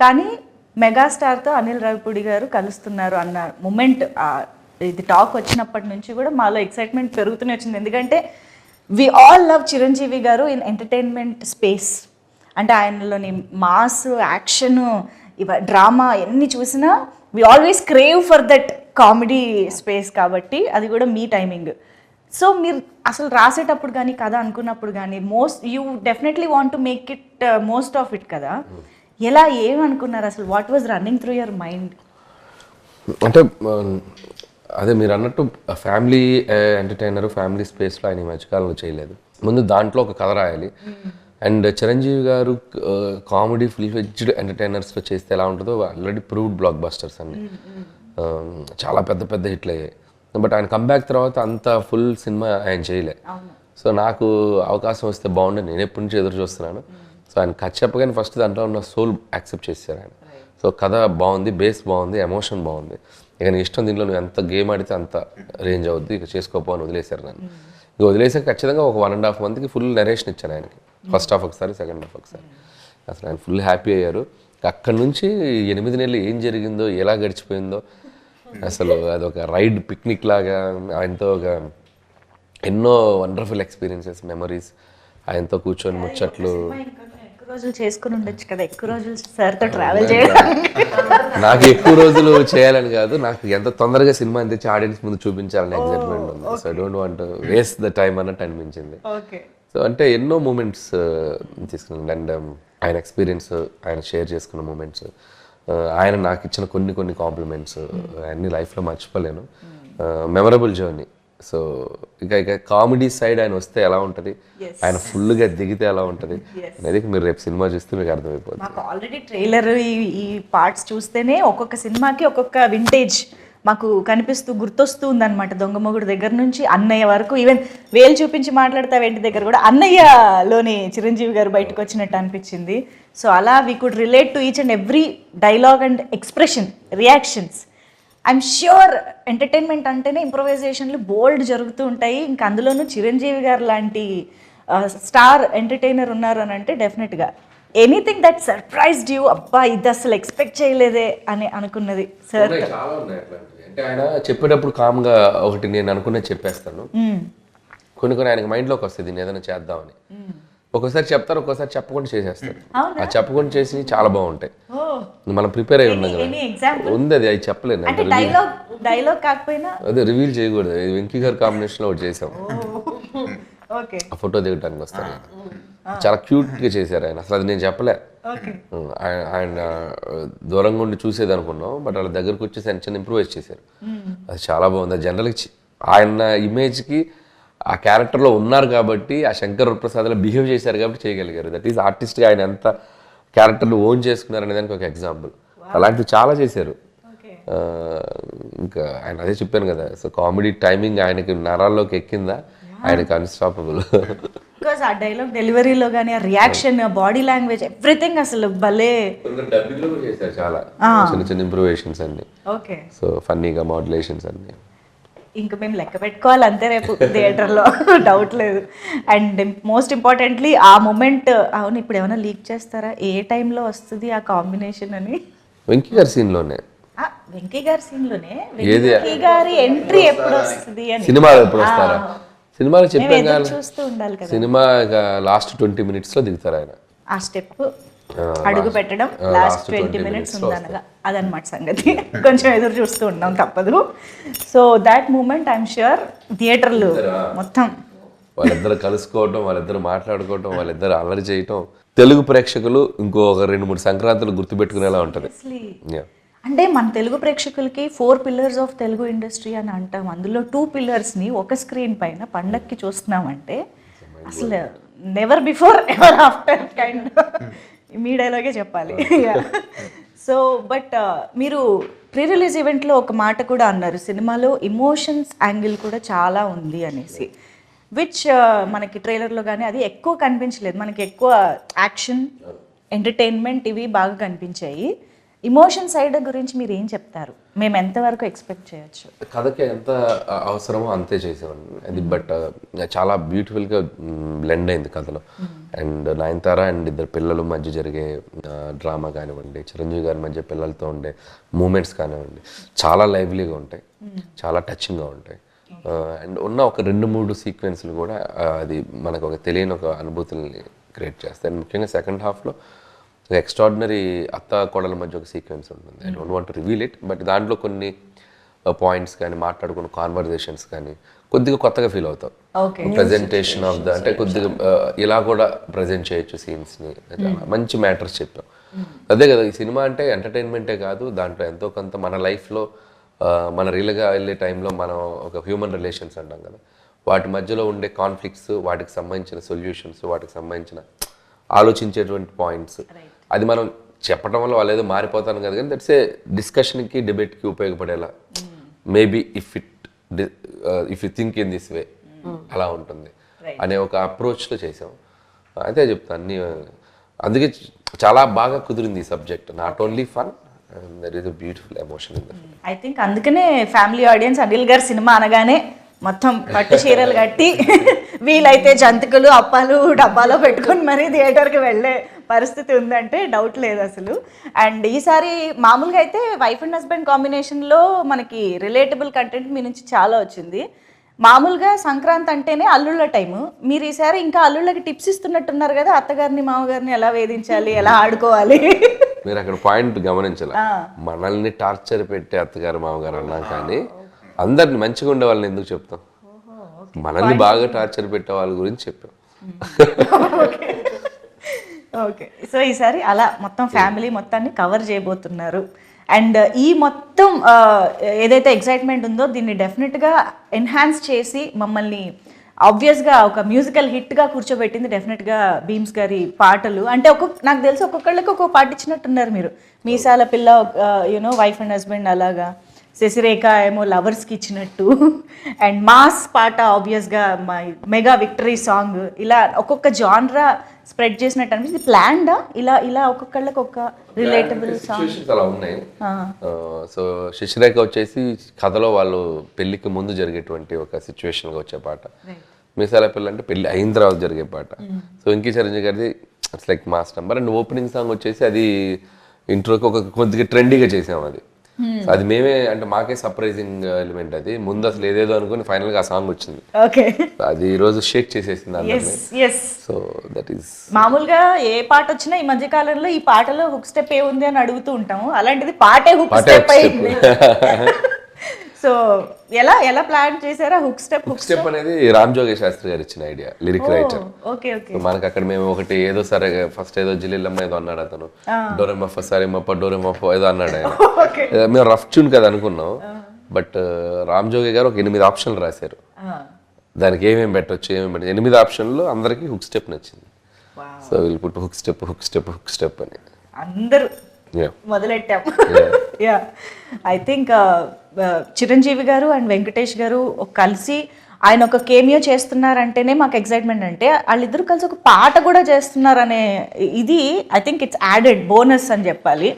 కానీ మెగాస్టార్తో అనిల్ రావిపూడి గారు కలుస్తున్నారు అన్న మూమెంట్, ఇది టాక్ వచ్చినప్పటి నుంచి కూడా మాలో ఎక్సైట్మెంట్ పెరుగుతూనే వచ్చింది. ఎందుకంటే వి ఆల్ లవ్ చిరంజీవి గారు ఇన్ ఎంటర్టైన్మెంట్ స్పేస్. అంటే ఆయనలోని మాస్, యాక్షన్, డ్రామా ఎన్ని చూసినా we always crave for that comedy space. కాబట్టి అది కూడా మీ టైమింగ్. సో మీరు అసలు రాసేటప్పుడు కానీ కథ అనుకున్నప్పుడు కానీ you definitely want to make it most of it కదా. ఎలా ఏమనుకున్నారు అసలు? What was running through your mind? అంటే అదే మీరు అన్నట్టు ఫ్యామిలీ ఎంటర్టైనర్, ఫ్యామిలీ స్పేస్లో ఆయన ఈ మధ్యకాలంలో చేయలేదు. ముందు దాంట్లో ఒక కథ రాయాలి. అండ్ చిరంజీవి గారు కామెడీ ఫుల్ ఫ్లెడ్జ్డ్ ఎంటర్టైనర్స్లో చేస్తే ఎలా ఉంటుందో ఆల్రెడీ ప్రూవ్డ్ బ్లాక్ బస్టర్స్ అన్ని చాలా పెద్ద పెద్ద హిట్లు అయ్యాయి. బట్ ఆయన కంబ్యాక్ తర్వాత అంత ఫుల్ సినిమా ఆయన చేయలే. సో నాకు అవకాశం వస్తే బాగుండే, నేను ఎప్పటి నుంచి ఎదురు చూస్తున్నాను. సో ఆయన కథ చెప్పగానే ఫస్ట్ దాంట్లో ఉన్న సోల్ యాక్సెప్ట్ చేశారు ఆయన. సో కథ బాగుంది, బేస్ బాగుంది, ఎమోషన్ బాగుంది, ఇక నీ ఇష్టం, దీంట్లో నువ్వు ఎంత గేమ్ ఆడితే అంత రేంజ్ అవుద్ది, ఇక చేసుకోపో అని వదిలేశారు నన్ను. ఇక వదిలేసాక ఖచ్చితంగా ఒక 1.5 monthకి ఫుల్ నరేషన్ ఇచ్చాను ఆయనకి. ఫస్ట్ హాఫ్ ఒకసారి, సెకండ్ హాఫ్ ఒకసారి. అసలు ఆయన ఫుల్ హ్యాపీ అయ్యారు. అక్కడి నుంచి 8 నెలలు ఏం జరిగిందో, ఎలా గడిచిపోయిందో అసలు అదొక రైడ్, పిక్నిక్ లాగా ఆయనతో ఒక ఎన్నో వండర్ఫుల్ ఎక్స్పీరియన్సెస్, మెమరీస్. ఆయనతో కూర్చొని ముచ్చట్లు. ఎక్కువ రోజులు చేసుకుని ఉండొచ్చు కదా, ఎక్కువ రోజులు సార్తో ట్రావెల్ చేయడానికి. నాకు ఎక్కువ రోజులు చేయాలని కాదు, నాకు ఎంత తొందరగా సినిమా తెచ్చి ఆడియన్స్ ముందు చూపించాలని ఎగ్జైట్మెంట్ ఉంది. So I don't want waste the time అన్నట్టు అనిపించింది. సో అంటే ఎన్నో మూమెంట్స్ తీసుకున్నాను. అండ్ ఆయన ఎక్స్పీరియన్స్, ఆయన షేర్ చేసుకున్న మూమెంట్స్, ఆయన నాకు ఇచ్చిన కొన్ని కాంప్లిమెంట్స్ అన్ని లైఫ్లో మర్చిపోలేను. Memorable journey. సో ఇక కామెడీ సైడ్ ఆయన వస్తే ఎలా ఉంటుంది, ఆయన ఫుల్గా దిగితే ఎలా ఉంటుంది అనేది మీరు రేపు సినిమా చూస్తే మీకు అర్థమైపోతుంది. మాకు ఆల్రెడీ ట్రైలర్ ఈ పార్ట్స్ చూస్తేనే ఒక్కొక్క సినిమాకి ఒక్కొక్క వింటేజ్ మాకు కనిపిస్తూ గుర్తొస్తూ ఉందన్నమాట. దొంగమొగుడు దగ్గర నుంచి అన్నయ్య వరకు, ఈవెన్ వేలు చూపించి మాట్లాడతా వెంటి దగ్గర కూడా అన్నయ్యలోని చిరంజీవి గారు బయటకు వచ్చినట్టు అనిపించింది. సో అలా we could relate to each and every dialogue and expression, reactions. I'm sure entertainment అంటేనే ఇంప్రొవైజేషన్లు బోల్డ్ జరుగుతూ ఉంటాయి. ఇంకా అందులోనూ చిరంజీవి గారు లాంటి స్టార్ ఎంటర్టైనర్ ఉన్నారు అని అంటే డెఫినెట్గా ఎనీథింగ్ దట్ సర్ప్రైజ్డ్ యూ, అబ్బా ఇది అసలు ఎక్స్పెక్ట్ చేయలేదే అని అనుకున్నది సార్? చాలా ఉన్నాయి అట్లాంటివి. అంటే ఆయన చెప్పేటప్పుడు కామ్గా ఒకటి నేను అనుకున్నది చెప్పేస్తాను. కొన్ని ఆయనకి మైండ్లోకి వస్తుంది నేను ఏదైనా చేద్దామని. ఒక్కోసారి చెప్తారు, ఒక్కోసారి చెప్పకుండా చేసేస్తారు. ఆ చెప్పకుండా చేసి చాలా బాగుంటాయి. మనం ప్రిపేర్ అయి ఉన్నాం కదా, ఉంది అది చెప్పలేను. డైలాగ్ కాకపోయినా అదే రివీల్ చేయకూడదు. వెంకీ గారి కాంబినేషన్ లో ఒకటి చేసాం, ఆ ఫోటో దిగడానికి వస్తారు. చాలా క్యూట్ గా చేశారు ఆయన. అసలు అది నేను చెప్పలే, ఆయన దూరంగా ఉండి చూసేది అనుకున్నాం. బట్ వాళ్ళ దగ్గరకు వచ్చేసి ఆయన చిన్న ఇంప్రూవైజ్ చేశారు. అది చాలా బాగుంది. జనరల్గా ఆయన ఇమేజ్కి ఆ క్యారెక్టర్లో ఉన్నారు కాబట్టి, ఆ శంకర్ ప్రసాద్లో బిహేవ్ చేశారు కాబట్టి చేయగలిగారు. దట్ ఈస్ ఆర్టిస్ట్గా ఆయన ఎంత క్యారెక్టర్లు ఓన్ చేసుకున్నారు అనే దానికి ఒక ఎగ్జాంపుల్. అలాంటివి చాలా చేశారు. ఇంకా ఆయన అదే చెప్పాను కదా, సో కామెడీ టైమింగ్ ఆయనకి నరాల్లోకి ఎక్కిందా, ఆయనకి అన్స్టాపబుల్. బికాజ్ ఆ డైలాగ్ డెలివరీలో కానీ ఆ రియాక్షన్, బాడీ లాంగ్వేజ్, ఎవ్రీథింగ్ అసలు భలే. డబ్బింగ్లో కూడా చేశారు చాలా చిన్న ఇంప్రూవేషన్స్ అన్ని. ఓకే, సో ఫన్నీగా మాడ్యులేషన్స్ అన్ని. ఇంకా మేము లెక్క పెట్టుకోవాలి అంతే రేపు థియేటర్లో, డౌట్ లేదు. అండ్ మోస్ట్ ఇంపార్టెంట్లీ ఆ మూమెంట్, అవును ఇప్పుడు ఏమైనా లీక్ చేస్తారా ఏ టైంలో వస్తుంది ఆ కాంబినేషన్ అని? వెంకీ గారి సీన్లోనే, వెంకీ గారి సీన్లోనే వెంకీ గారి ఎంట్రీ ఎప్పుడు వస్తుంది అని. సినిమాలో ఎప్పుడు వస్తారా? సినిమాలో చెప్పాను చూస్తూ ఉండాలి కదా. సినిమా లాస్ట్ 20 minutes లో దిగుతారు ఆయన. ఆ స్టెప్ అడుగు పెట్టడం లాస్ట్ 20 minutes ఉందనగా అదనమాట సంగతి. కొంచెం ఎదురు చూస్తూ ఉన్నాం, తప్పదు. So that moment I'm sure థియేటర్లు మొత్తం వాళ్ళిద్దరు కలుసుకోవటం, వాళ్ళిద్దరు మాట్లాడుకోవటం, వాళ్ళిద్దరు అల్లరి చేయటం తెలుగు ప్రేక్షకులు ఇంకో 2-3 సంక్రాంతులు గుర్తుపెట్టుకునేలా ఉంటుంది. అంటే మన తెలుగు ప్రేక్షకులకి 4 pillars ఆఫ్ తెలుగు ఇండస్ట్రీ అని అంటాం. అందులో 2 pillars-ని ఒక స్క్రీన్ పైన పండక్కి చూస్తున్నామంటే అసలు never before ever after kind. మీ డైలాగే చెప్పాలి. సో బట్ మీరు ప్రీ రిలీజ్ ఈవెంట్లో ఒక మాట కూడా అన్నారు, సినిమాలో ఇమోషన్స్ యాంగిల్ కూడా చాలా ఉంది అనేసి, విచ్ మనకి ట్రైలర్లో కానీ అది ఎక్కువ కనిపించలేదు. మనకి ఎక్కువ యాక్షన్, ఎంటర్టైన్మెంట్ ఇవి బాగా కనిపించాయి. ఇమోషన్ సైడ్ గురించి మీరు ఏం చెప్తారు? మేము ఎంతవరకు ఎక్స్పెక్ట్ చేయొచ్చు? కథకి ఎంత అవసరమో అంతే చేసేవాడిని అది. బట్ చాలా బ్యూటిఫుల్గా బ్లెండ్ అయింది కథలో. అండ్ నయనతార అండ్ 2 పిల్లల మధ్య జరిగే డ్రామా కానివ్వండి, చిరంజీవి గారి మధ్య పిల్లలతో ఉండే మూమెంట్స్ కానివ్వండి, చాలా లైవ్లీగా ఉంటాయి, చాలా టచింగ్గా ఉంటాయి. అండ్ ఉన్న ఒక 2-3 సీక్వెన్స్లు కూడా అది మనకు ఒక తెలియని ఒక అనుభూతుల్ని క్రియేట్ చేస్తాయి. అండ్ ముఖ్యంగా సెకండ్ హాఫ్లో ఎక్స్ట్రాడినరీ అత్త కోడల మధ్య ఒక సీక్వెన్స్ ఉంటుంది. I don't want to reveal it, but దాంట్లో కొన్ని పాయింట్స్ కానీ, మాట్లాడుకున్న కాన్వర్జేషన్స్ కానీ కొద్దిగా కొత్తగా ఫీల్ అవుతాం. ప్రజెంటేషన్ ఆఫ్ ద అంటే కొద్దిగా ఇలా కూడా ప్రజెంట్ చేయొచ్చు సీన్స్ని, మంచి మ్యాటర్స్ చెప్పాం. అదే కదా ఈ సినిమా అంటే ఎంటర్టైన్మెంటే కాదు, దాంట్లో ఎంతో కొంత మన లైఫ్లో మన రియల్గా వెళ్ళే టైంలో మనం ఒక హ్యూమన్ రిలేషన్స్ అంటాం కదా, వాటి మధ్యలో ఉండే కాన్ఫ్లిక్ట్స్, వాటికి సంబంధించిన సొల్యూషన్స్, వాటికి సంబంధించిన ఆలోచించేటువంటి పాయింట్స్, అది మనం చెప్పడం వల్ల వాళ్ళు ఏదో మారిపోతాను కదా, కానీ దట్స్ ఏ డిస్కషన్కి, డిబేట్కి ఉపయోగపడేలా maybe if you think in this way అలా ఉంటుంది అనే ఒక అప్రోచ్లో చేసాం. అయితే చెప్తాను అన్ని. అందుకే చాలా బాగా కుదిరింది ఈ subject. Not only fun, there is a beautiful emotion in that. I think అందుకనే ఫ్యామిలీ ఆడియన్స్ అనిల్ గారి సినిమా అనగానే మొత్తం పట్టు చీరలు కట్టి వీలైతే జంతికలు, అప్పాలు డబ్బాలో పెట్టుకొని మరీ థియేటర్కి వెళ్ళే పరిస్థితి ఉందంటే డౌట్ లేదు అసలు. అండ్ ఈసారి మామూలుగా అయితే వైఫ్ అండ్ హస్బెండ్ కాంబినేషన్లో మనకి రిలేటబుల్ కంటెంట్ మీ నుంచి చాలా వచ్చింది. మామూలుగా సంక్రాంతి అంటేనే అల్లుళ్ళ టైము, మీరు ఈసారి ఇంకా అల్లుళ్ళకి టిప్స్ ఇస్తున్నట్టున్నారు కదా, అత్తగారిని మామగారిని ఎలా వేధించాలి, ఎలా ఆడుకోవాలి. మీరు అక్కడ పాయింట్ గమనించాల, మనల్ని టార్చర్ పెట్టే అత్తగారు మామగారు అన్నా కానీ అందరిని మంచిగా ఉండే వాళ్ళని ఎందుకు చెప్తాం? మనల్ని బాగా టార్చర్ పెట్టే వాళ్ళ గురించి చెప్పాం. ఓకే, సో ఈసారి అలా మొత్తం ఫ్యామిలీ మొత్తాన్ని కవర్ చేయబోతున్నారు. అండ్ ఈ మొత్తం ఏదైతే ఎక్సైట్మెంట్ ఉందో దీన్ని డెఫినెట్గా ఎన్హాన్స్ చేసి మమ్మల్ని ఆబ్వియస్గా ఒక మ్యూజికల్ హిట్గా కూర్చోబెట్టింది డెఫినెట్గా భీమ్స్ గారి పాటలు. అంటే నాకు తెలిసి ఒక్కొక్కళ్ళకి ఒక్కొక్క పాట ఇచ్చినట్టున్నారు మీరు. మీసాల పిల్ల యూనో వైఫ్ అండ్ హస్బెండ్ అలాగా, శశిరేఖ ఏమో లవర్స్కి ఇచ్చినట్టు, అండ్ మాస్ పాట ఆబ్వియస్గా మెగా విక్టరీ సాంగ్, ఇలా ఒక్కొక్క జాన్రా స్ప్రెడ్ చేసినట్టు అనిపిస్తుంది. ప్లాన్డా ఇలా ఒక్కొక్కళ్ళకి ఒక రిలేటబుల్ సాంగ్ అలా ఉన్నాయి. సో శశిరేఖ వచ్చేసి కథలో వాళ్ళు పెళ్లికి ముందు జరిగేటువంటి ఒక సిచ్యువేషన్గా వచ్చే పాట. మీసాల పిల్ల అంటే పెళ్లి అయిన తర్వాత జరిగే పాట. సో వెంకీ చిరంజీవి గారిది it's like mass number. And opening song వచ్చేసి అది ఇంట్రోకి ఒక కొద్దిగా ట్రెండీగా చేసాం. అది అది మేమే అంటే మాకే సర్ప్రైజింగ్ ఎలిమెంట్. అది ముందు అసలు ఏదేదో అనుకుని ఫైనల్ గా ఆ సాంగ్ వచ్చింది. అది ఈ రోజు షేక్ చేసేసింది అందరినీ. సో దట్ ఈస్ మామూలుగా ఏ పాట వచ్చినా ఈ మధ్య కాలంలో ఈ పాటలో హుక్ స్టెప్ ఏ ఉంది అని అడుగుతూ ఉంటాము, అలాంటిది పాటే హుక్ స్టెప్ అయింది. సో ఎలా ప్లాన్ చేశారా హుక్ స్టెప్ అనేది? రామ్ జోగి శాస్త్రి గారు ఇచ్చిన idea, lyric writer. Okay okay. మనకి అక్కడ మేము ఒకటి ఏదో సరే ఫస్ట్ ఏదో జిల్లిల్లమ్మ ఏదో అన్నాడు అతను, డోరెమఫ సరేమప్ప డోరెమఫ ఏదో అన్నాడు ఆయన. మేము రఫ్ ట్యూన్ కదా అనుకున్నాం, బట్ రామ్ జోగి గారు ఒక 8 ఆప్షన్లు రాశారు. దానికి ఏమేమి పెట్టచ్చు 8 ఆప్షన్లు అందరికి హుక్ స్టెప్ నచ్చింది. సో వీళ్ళు పుట్టు హుక్ స్టెప్ అని అందరూ మొదలెట్టాం. యా, ఐ థింక్ చిరంజీవి గారు అండ్ వెంకటేష్ గారు కలిసి ఆయన ఒక కేమియో చేస్తున్నారంటేనే మాకు ఎక్సైట్మెంట్. అంటే వాళ్ళిద్దరు కలిసి ఒక పాట కూడా చేస్తున్నారనే ఇది I think it's added bonus అని చెప్పాలి.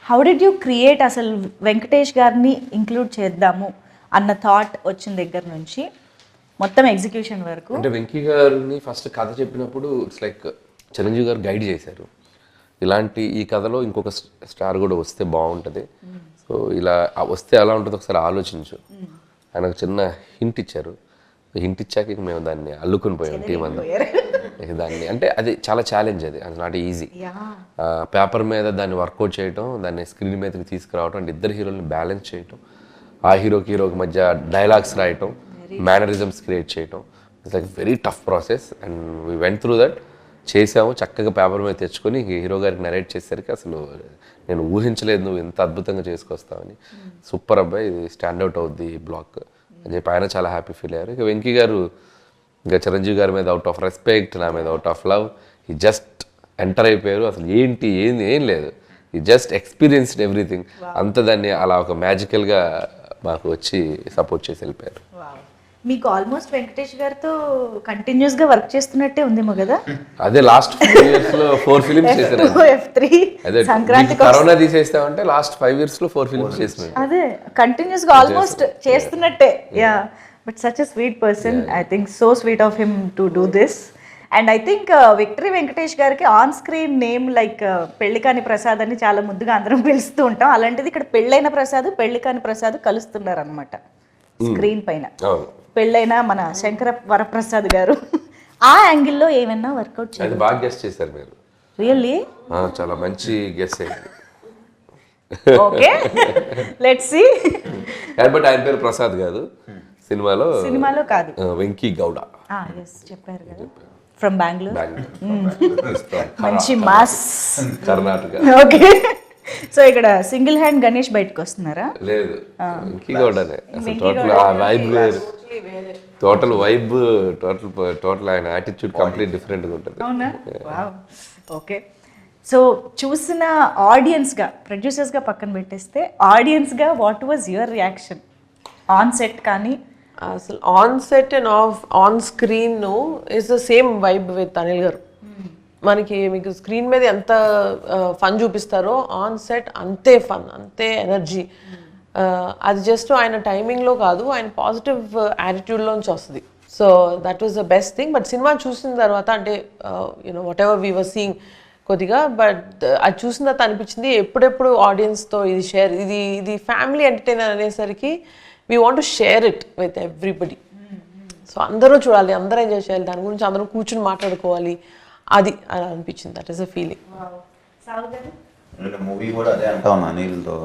హౌ డిడ్ యూ క్రియేట్ అసలు వెంకటేష్ గారిని ఇంక్లూడ్ చేద్దాము అన్న థాట్ వచ్చిన దగ్గర నుంచి మొత్తం ఎగ్జిక్యూషన్ వరకు? అంటే వెంకీ గారిని ఫస్ట్ కథ చెప్పినప్పుడు ఇట్స్ లైక్ చిరంజీవి గారు గైడ్ చేశారు. ఇలాంటి ఈ కథలో ఇంకొక స్టార్ కూడా వస్తే బాగుంటుంది, సో ఇలా వస్తే ఎలా ఉంటుందో ఒకసారి ఆలోచించు. ఆయన ఒక చిన్న హింట్ ఇచ్చారు. హింట్ ఇచ్చాక మేము దాన్ని అల్లుకుని పోయాం టీం అంతా దాన్ని. అంటే అది చాలా ఛాలెంజ్, అది నాట్ ఈజీ. పేపర్ మీద దాన్ని వర్కౌట్ చేయటం, దాన్ని స్క్రీన్ మీదకి తీసుకురావటం, అంటే ఇద్దరు హీరోల్ని బ్యాలెన్స్ చేయటం, ఆ హీరోకి మధ్య డైలాగ్స్ రాయటం, మేనరిజమ్స్ క్రియేట్ చేయటం, it's like very tough process. And we went through that. చేసాము, చక్కగా పేపర్ మీద తెచ్చుకొని హీరో గారికి నరేట్ చేసేసరికి అసలు నేను ఊహించలేదు నువ్వు ఎంత అద్భుతంగా చేసుకొస్తావని. సూపర్ అబ్బాయి, ఇది స్టాండ్అవుట్ అవుద్ది బ్లాక్ అని చెప్పి ఆయన చాలా హ్యాపీ ఫీల్ అయ్యారు. ఇక వెంకీ గారు ఇంకా చిరంజీవి గారి మీద అవుట్ ఆఫ్ రెస్పెక్ట్, నా మీద అవుట్ ఆఫ్ లవ్, ఈ జస్ట్ ఎంటర్ అయిపోయారు. అసలు ఏం లేదు, ఈ జస్ట్ ఎక్స్పీరియన్స్డ్ ఎవ్రీథింగ్. అంత దాన్ని అలా ఒక మ్యాజికల్గా మాకు వచ్చి సపోర్ట్ చేసి వెళ్ళిపోయారు. మీకు ఆల్మోస్ట్ వెంకటేష్ గారితో కంటిన్యూస్ గా వర్క్ చేస్తున్నట్టే ఉందేమో కదా? అదే లాస్ట్ 4 years లో 4 ఫిలిమ్స్ చేశారు. అదే కరోనా తీసేస్తామంటే లాస్ట్ 5 years లో 4 ఫిలిమ్స్ చేస్తున్నాడు. అదే కంటిన్యూస్ గా ఆల్మోస్ట్ చేస్తున్నట్టే. Yeah, but such a sweet person. I think so sweet of him to do this. And I think Victory Venkatesh గారికి on screen name like Pellikani Prasad అని చాలా ముద్దుగా అందరం పిలుస్తూ ఉంటాం. అలాంటిది ఇక్కడ పెళ్ళైన ప్రసాద్ పెళ్లికాని ప్రసాద్ కలుస్తున్నారు అనమాట స్క్రీన్ పైన. పెళ్ళైన మన శంకర వరప్రసాద్ గారు ఆ యాంగిల్లో ఏమైనా వర్కౌట్ చేయాలి? అది బాగా గెస్ చేశారు మీరు. రియల్లీ చాలా మంచి గెస్ అయింది. Okay, let's see. బట్ ఆయన పేరు ప్రసాద్ కాదు, సినిమాలో కాదు, వెంకీ గౌడ. చెప్పారు కదా, ఫ్రమ్ బెంగళూరు, మంచి మాస్ కర్ణాటక. ఓకే, సో ఇక్కడ సింగిల్ హ్యాండ్ గణేష్ బయటకు వస్తున్నారా? లేదు, వెంకీ గౌడనే. టోటల్ ఆ వైబ్ వేరు, టోటల్ వైబ్, టోటల్ ఆయన యాటిట్యూడ్ కంప్లీట్ డిఫరెంట్గా ఉంటుంది. అవునా? ఓకే, సో చూసిన ఆడియన్స్గా, ప్రొడ్యూసర్స్గా పక్కన పెట్టేస్తే ఆడియన్స్గా what was your reaction on set? కానీ అసలు on set and on screen is the same vibe with Anil గారు. మనకి మీకు స్క్రీన్ మీద ఎంత ఫన్ చూపిస్తారో ఆన్ సెట్ అంతే ఫన్, అంతే ఎనర్జీ. అది జస్ట్ ఆయన టైమింగ్లో కాదు, ఆయన పాజిటివ్ యాటిట్యూడ్లోంచి వస్తుంది. So that was the best thing. But cinema చూసిన తర్వాత అంటే you know whatever we were seeing కొద్దిగా, బట్ అది చూసిన తర్వాత అనిపించింది ఎప్పుడెప్పుడు ఆడియన్స్తో ఇది షేర్, ఇది ఫ్యామిలీ ఎంటర్టైనర్ అనేసరికి we want to share it with everybody. So అందరూ చూడాలి, అందరూ ఎంజాయ్ చేయాలి, దాని గురించి అందరూ కూర్చుని మాట్లాడుకోవాలి, అది అలా అనిపించింది. That is a feeling. Movie కూడా అదే అంటా ఉన్నా అనిల్తో,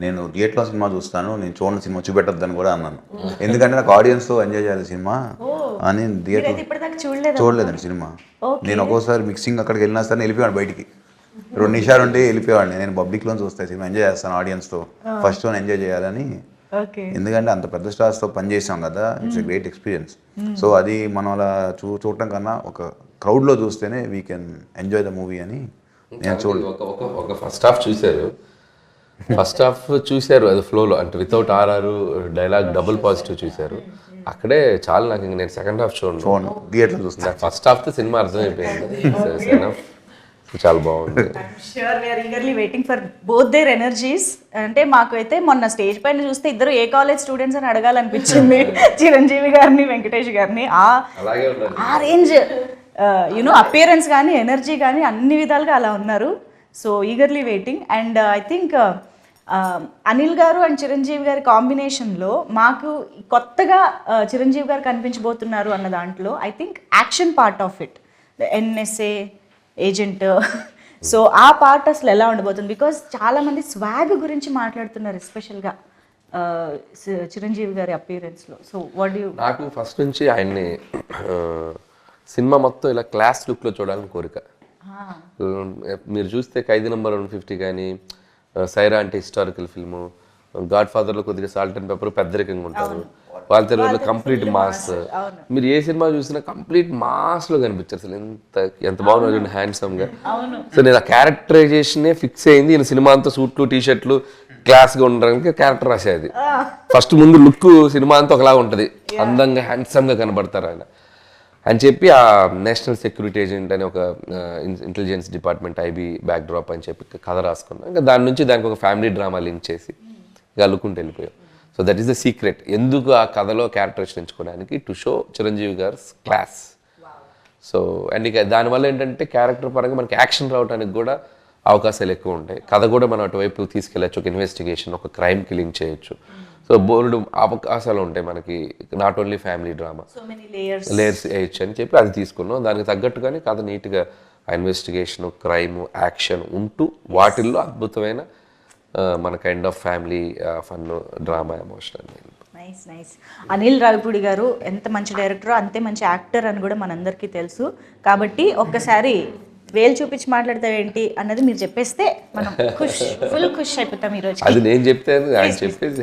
నేను థియేటర్లో సినిమా చూస్తాను, నేను చూడని సినిమా చూపెట్టద్దని కూడా అన్నాను. ఎందుకంటే నాకు ఆడియన్స్తో ఎంజాయ్ చేయాలి సినిమా అని. థియేటర్ చూడలేదండి సినిమా. నేను ఒక్కోసారి మిక్సింగ్ అక్కడికి వెళ్ళినా సరే వెళ్ళిపోయాను బయటికి, 2 నిమిషాలు ఉంటే వెళ్ళిపోయాడిని. నేను పబ్లిక్లో చూస్తాను సినిమా, ఎంజాయ్ చేస్తాను ఆడియన్స్తో, ఫస్ట్ వన్ ఎంజాయ్ చేయాలని. ఎందుకంటే అంత పెద్ద స్టార్స్తో పని చేసాం కదా, it's a great experience. So అది మనం అలా చూడటం కన్నా ఒక క్రౌడ్లో చూస్తేనే we can enjoy the movie అని నేను ఒక ఫస్ట్ హాఫ్ చూశారు అది ఫ్లోలో, అంటే without RR dialogue double positive చూశారు. అక్కడే చాలా నాకు ఇంక నేను సెకండ్ హాఫ్ చూడను, థియేటర్ చూస్తాను. ఫస్ట్ హాఫ్తో సినిమా అర్థమైపోయింది. చాలా బాగుంది. Sure we are eagerly waiting for both their energies. అంటే మాకు అయితే మొన్న స్టేజ్ పైన చూస్తే ఇద్దరు ఏ కాలేజ్ స్టూడెంట్స్ అని అడగాలనిపించింది, చిరంజీవి గారిని వెంకటేష్ గారిని. ఆ రేంజ్ యూనో అపియరెన్స్ కానీ ఎనర్జీ కానీ అన్ని విధాలుగా అలా ఉన్నారు. So eagerly waiting. And I think Anil గారు అండ్ చిరంజీవి గారి కాంబినేషన్లో మాకు కొత్తగా చిరంజీవి గారు కనిపించబోతున్నారు అన్న దాంట్లో I think action part of it, the NSA agent. So ఆ పార్ట్ అసలు ఎలా ఉండబోతుంది? బికాజ్ చాలామంది స్వాగ్ గురించి మాట్లాడుతున్నారు, ఎస్పెషల్గా చిరంజీవి గారి అపియరెన్స్లో. So what you? నాకు ఫస్ట్ నుంచి ఆయన్ని సినిమా మొత్తం ఇలా క్లాస్ లుక్లో చూడాలని కోరిక. మీరు చూస్తే ఖైదీ నంబర్ 150 కానీ, సైరా అంటే హిస్టారికల్ ఫిల్ము, గాడ్ ఫాదర్లో కొద్దిగా సాల్ట్ అండ్ పెప్పర్ పెద్దరికంగా ఉంటారు, వాళ్ళ తెలుగులో కంప్లీట్ మాస్. మీరు ఏ సినిమా చూసినా కంప్లీట్ మాస్లో కనిపించారు. అసలు ఎంత బాగున్నారు హ్యాండ్సమ్గా. సో నేను ఆ క్యారెక్టరైజేషనే ఫిక్స్ అయింది. ఈయన సినిమా అంతా సూట్లు టీషర్ట్లు క్లాస్గా ఉండడానికి క్యారెక్టర్ రాసేది. ఫస్ట్ ముందు లుక్ సినిమా అంతా ఒకలాగా ఉంటుంది, అందంగా హ్యాండ్సమ్గా కనబడతారు ఆయన అని చెప్పి ఆ నేషనల్ సెక్యూరిటీ ఏజెంట్ అని ఒక ఇంటెలిజెన్స్ డిపార్ట్మెంట్ ఐబీ బ్యాక్డ్రాప్ అని చెప్పి కథ రాసుకున్నాం. ఇంకా దాని నుంచి దానికి ఒక ఫ్యామిలీ డ్రామా లింక్ చేసి ఇక అల్లుకుంటూ వెళ్ళిపోయాం. So that is the secret, ఎందుకు ఆ కథలో క్యారెక్టరేషన్ ఎంచుకోవడానికి, టు షో చిరంజీవి గారి క్లాస్. సో అండ్ ఇక దానివల్ల ఏంటంటే క్యారెక్టర్ పరంగా మనకి యాక్షన్ రావడానికి కూడా అవకాశాలు ఎక్కువ ఉంటాయి. కథ కూడా మనం అటువైపు తీసుకెళ్ళచ్చు, ఒక ఇన్వెస్టిగేషన్, ఒక క్రైమ్కి లింక్ చేయొచ్చు. సో బోల్డ్ అవకాశాలు ఉంటాయి మనకి, not only family drama, layers వేయచ్చు అని చెప్పి అది తీసుకున్నాం. దానికి తగ్గట్టుగానే కథ నీట్గా ఆ ఇన్వెస్టిగేషన్, క్రైమ్, యాక్షన్ ఉంటూ వాటిల్లో అద్భుతమైన మన kind of family fun, drama, emotional. Nice. Anil Ravipudi గారు ఎంత మంచి డైరెక్టర్ అంతే మంచి యాక్టర్ అని కూడా మనందరికీ తెలుసు. కాబట్టి ఒక్కసారి వేలు చూపించి మాట్లాడతావేంటి అన్నది మీరు చెప్పేస్తే మనం ఫుల్ ఖుష్ అయిపోతాం ఈరోజు. అది నేను చెప్తే ఆయన చెప్పేసి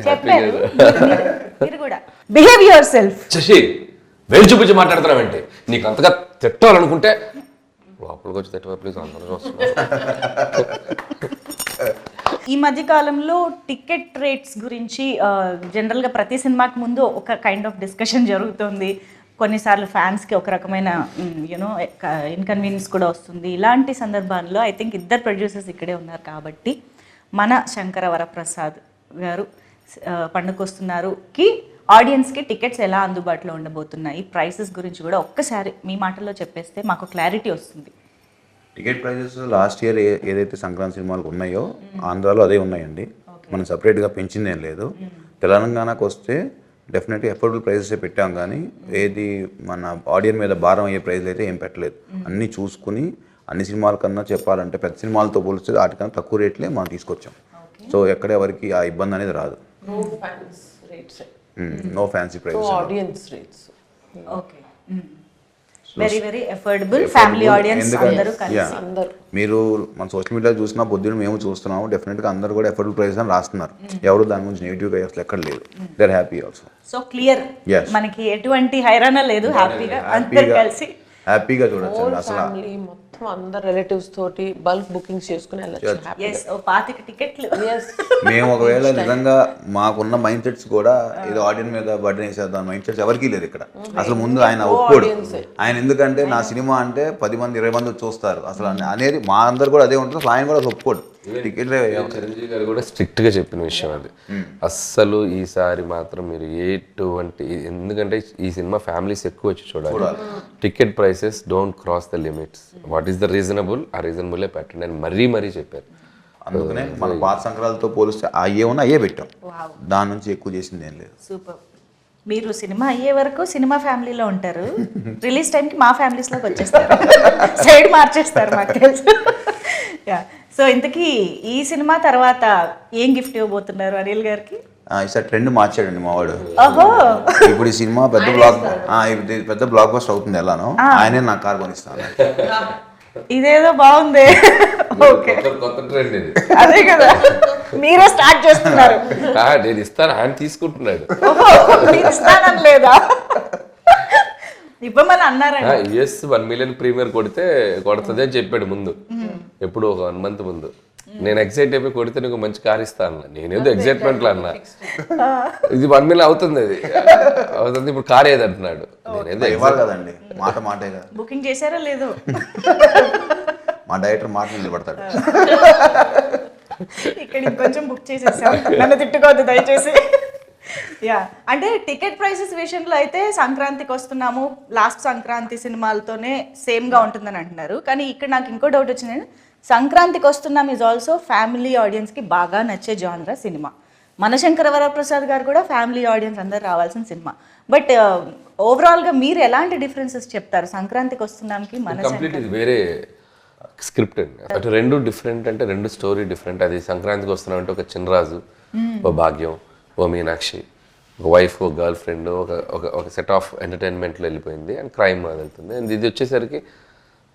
మీరు కూడా బిహేవ్ యువర్ సెల్ఫ్. శశి, వేలు చూపించి మాట్లాడుతున్నావేంటి? నీకు అంతగా తిట్టాలనుకుంటే లోపలికి వచ్చి తిట్టవా ప్లీజ్, అందరూ వస్తున్నారు. ఈ మధ్య కాలంలో టికెట్ రేట్స్ గురించి జనరల్గా ప్రతి సినిమాకి ముందు ఒక కైండ్ ఆఫ్ డిస్కషన్ జరుగుతుంది. కొన్నిసార్లు ఫ్యాన్స్కి ఒక రకమైన యూనో ఇన్కన్వీనియన్స్ కూడా వస్తుంది. ఇలాంటి సందర్భాల్లో ఐ థింక్ ఇద్దరు ప్రొడ్యూసర్స్ ఇక్కడే ఉన్నారు కాబట్టి మన శంకర వరప్రసాద్ గారు పండుకొస్తున్నారుకి ఆడియన్స్కి టికెట్స్ ఎలా అందుబాటులో ఉండబోతున్నాయి, ప్రైసెస్ గురించి కూడా ఒక్కసారి మీ మాటల్లో చెప్పేస్తే మాకు క్లారిటీ వస్తుంది. టికెట్ ప్రైజెస్ లాస్ట్ ఇయర్ ఏదైతే సంక్రాంతి సినిమాలకు ఉన్నాయో ఆంధ్రాలో అదే ఉన్నాయండి. మనం సపరేట్గా పెంచిందేం లేదు. తెలంగాణకు వస్తే డెఫినెట్గా ఎఫోర్డబుల్ ప్రైజెసే పెట్టాం, కానీ ఏది మన ఆడియన్స్ మీద భారం అయ్యే ప్రైజ్లు అయితే ఏం పెట్టలేదు. అన్నీ చూసుకుని అన్ని సినిమాల కన్నా చెప్పాలంటే పెద్ద సినిమాలతో పోలిస్తే వాటికన్నా తక్కువ రేట్లే మనం తీసుకొచ్చాం. సో ఎక్కడ ఎవరికి ఆ ఇబ్బంది అనేది రాదు. No fancy prices, audience rates. Okay, very very affordable family audience అందరూ కలిసి. మీరు మన సోషల్ మీడియాలో చూసినా పొద్దున్న మేము చూస్తున్నాము, డెఫినెట్గా అందరూ కూడా ఎఫోర్డబుల్ ప్రైస్ అని రాస్తున్నారు. ఎవరు దాని గురించి నెగిటివ్గా అసలు ఎక్కడ లేదు. They are happy also. So clear, మనకి ఎటువంటి హైరాణ లేదు, హ్యాపీగా అందరూ కలిసి హ్యాపీగా చూడొచ్చు. అసలు మొత్తం అందరు రిలేటివ్స్ తోటి బల్క్ బుకింగ్స్ చేసుకుని వెళ్ళొచ్చు. 25 టికెట్లు. మేము ఒకవేళ నిజంగా మాకున్న మైండ్ సెట్స్ కూడా ఏదో ఆడియన్స్ మీద బర్డెన్ వేసేద్దాం మైండ్ సెట్స్ ఎవరికీ లేదు ఇక్కడ. అసలు ముందు ఆయన ఒప్పుకోడు. ఆయన ఎందుకంటే నా సినిమా అంటే 10 మంది 20 మంది చూస్తారు అసలు అనేది మా అందరు కూడా అదే ఉంటుంది. అసలు ఆయన కూడా ఒప్పుకోడు. చిరంజీవి గారు కూడా స్ట్రిక్ట్గా చెప్పిన విషయం అది. అస్సలు ఈసారి మాత్రం మీరు ఎటువంటి, ఎందుకంటే ఈ సినిమా ఫ్యామిలీస్ ఎక్కువ వచ్చి చూడాలి. Ticket prices don't cross the limits. What is the reasonable, ఆ రీజనబుల్లే పెట్టండి అని మరీ చెప్పారు. అందుకనే మన పాత సంక్రాంతితో పోలిస్తే అయ్యే ఉన్నా అయ్యే పెట్టాం, దాని నుంచి ఎక్కువ చేసింది ఏం లేదు. సూపర్. మీరు సినిమా అయ్యే వరకు సినిమా ఫ్యామిలీలో ఉంటారు, రిలీజ్ టైంకి మా ఫ్యామిలీస్లోకి వచ్చేస్తారు, సైడ్ మార్చేస్తారు మాకు తెలుసు. యా, సో ఇంతకీ ఈ సినిమా తర్వాత ఏం గిఫ్ట్ ఇవ్వబోతున్నారు అనిల్ గారికి? ఈసారి ట్రెండ్ మార్చాడండి మావాడు. ఓహో, ఇప్పుడు ఈ సినిమా పెద్ద బ్లాక్ బస్టర్ అవుతుంది ఎలానో, ఆయనే నా కార్ కొనిస్తాను. ఇదేదో బాగుంది. ఓకే, కొత్త ట్రెండ్ ఇది. అదే కదా, మీరే స్టార్ట్ చేస్తున్నారు. నేను ఇస్తాను, ఆయన తీసుకుంటున్నాడు. ఓహో, మీరు ఇస్తానని లేదా? ఇవ్వమని అన్నారండి. యుఎస్ 1 మిలియన్ ప్రీమియర్ కొడుతుంది అని చెప్పాడు ముందు, ఎప్పుడు ఒక 1 మంత్ ముందు. నేను ఎక్సైట్ అయిపోయి కొడితే నీకు మంచి కార్ ఇస్తా అన్న. నేనేదో ఎక్సైట్మెంట్ లో అన్నా, ఇది 1 మిలియన్ అవుతుంది, అది అవుతుంది, ఇప్పుడు కార్ ఏది అంటున్నాడు. నేనేదో ఇవ్వాలి కదండి, మాటే కదా. బుకింగ్ చేశారో లేదో? మా డైరెక్టర్ మాట నిలబడతాడు. ఇక్కడ ఇంకొంచెం బుక్ చేసేసాం, నన్ను తిట్టుకోవద్దు దయచేసి. యా, అంటే టికెట్ ప్రైసెస్ విషయంలో అయితే సంక్రాంతికి వస్తున్నాము, లాస్ట్ సంక్రాంతి సినిమాలతోనే సేమ్గా ఉంటుందని అంటున్నారు. కానీ ఇక్కడ నాకు ఇంకో డౌట్ వచ్చిందండి, సంక్రాంతికి వస్తున్నాం ఈజ్ ఆల్సో ఫ్యామిలీ ఆడియన్స్కి బాగా నచ్చే జానరా సినిమా. మనశంకర వరప్రసాద్ గారు కూడా ఫ్యామిలీ ఆడియన్స్ అందరు రావాల్సిన సినిమా. బట్ ఓవరాల్గా మీరు ఎలాంటి డిఫరెన్సెస్ చెప్తారు సంక్రాంతికి వస్తున్నాంకి? కంప్లీట్ ఇది వేరే స్క్రిప్ట్ అండి. అటు రెండు డిఫరెంట్, అంటే రెండు స్టోరీ డిఫరెంట్. అది సంక్రాంతికి వస్తున్నాం అంటే ఒక చిన్నరాజు, ఓ భాగ్యం, ఓ మీనాక్షి, ఒక వైఫ్, ఓ గర్ల్ ఫ్రెండ్, ఒక సెట్ ఆఫ్ ఎంటర్టైన్మెంట్లో వెళ్ళిపోయింది అండ్ క్రైమ్ అది వెళ్తుంది. అండ్ ఇది వచ్చేసరికి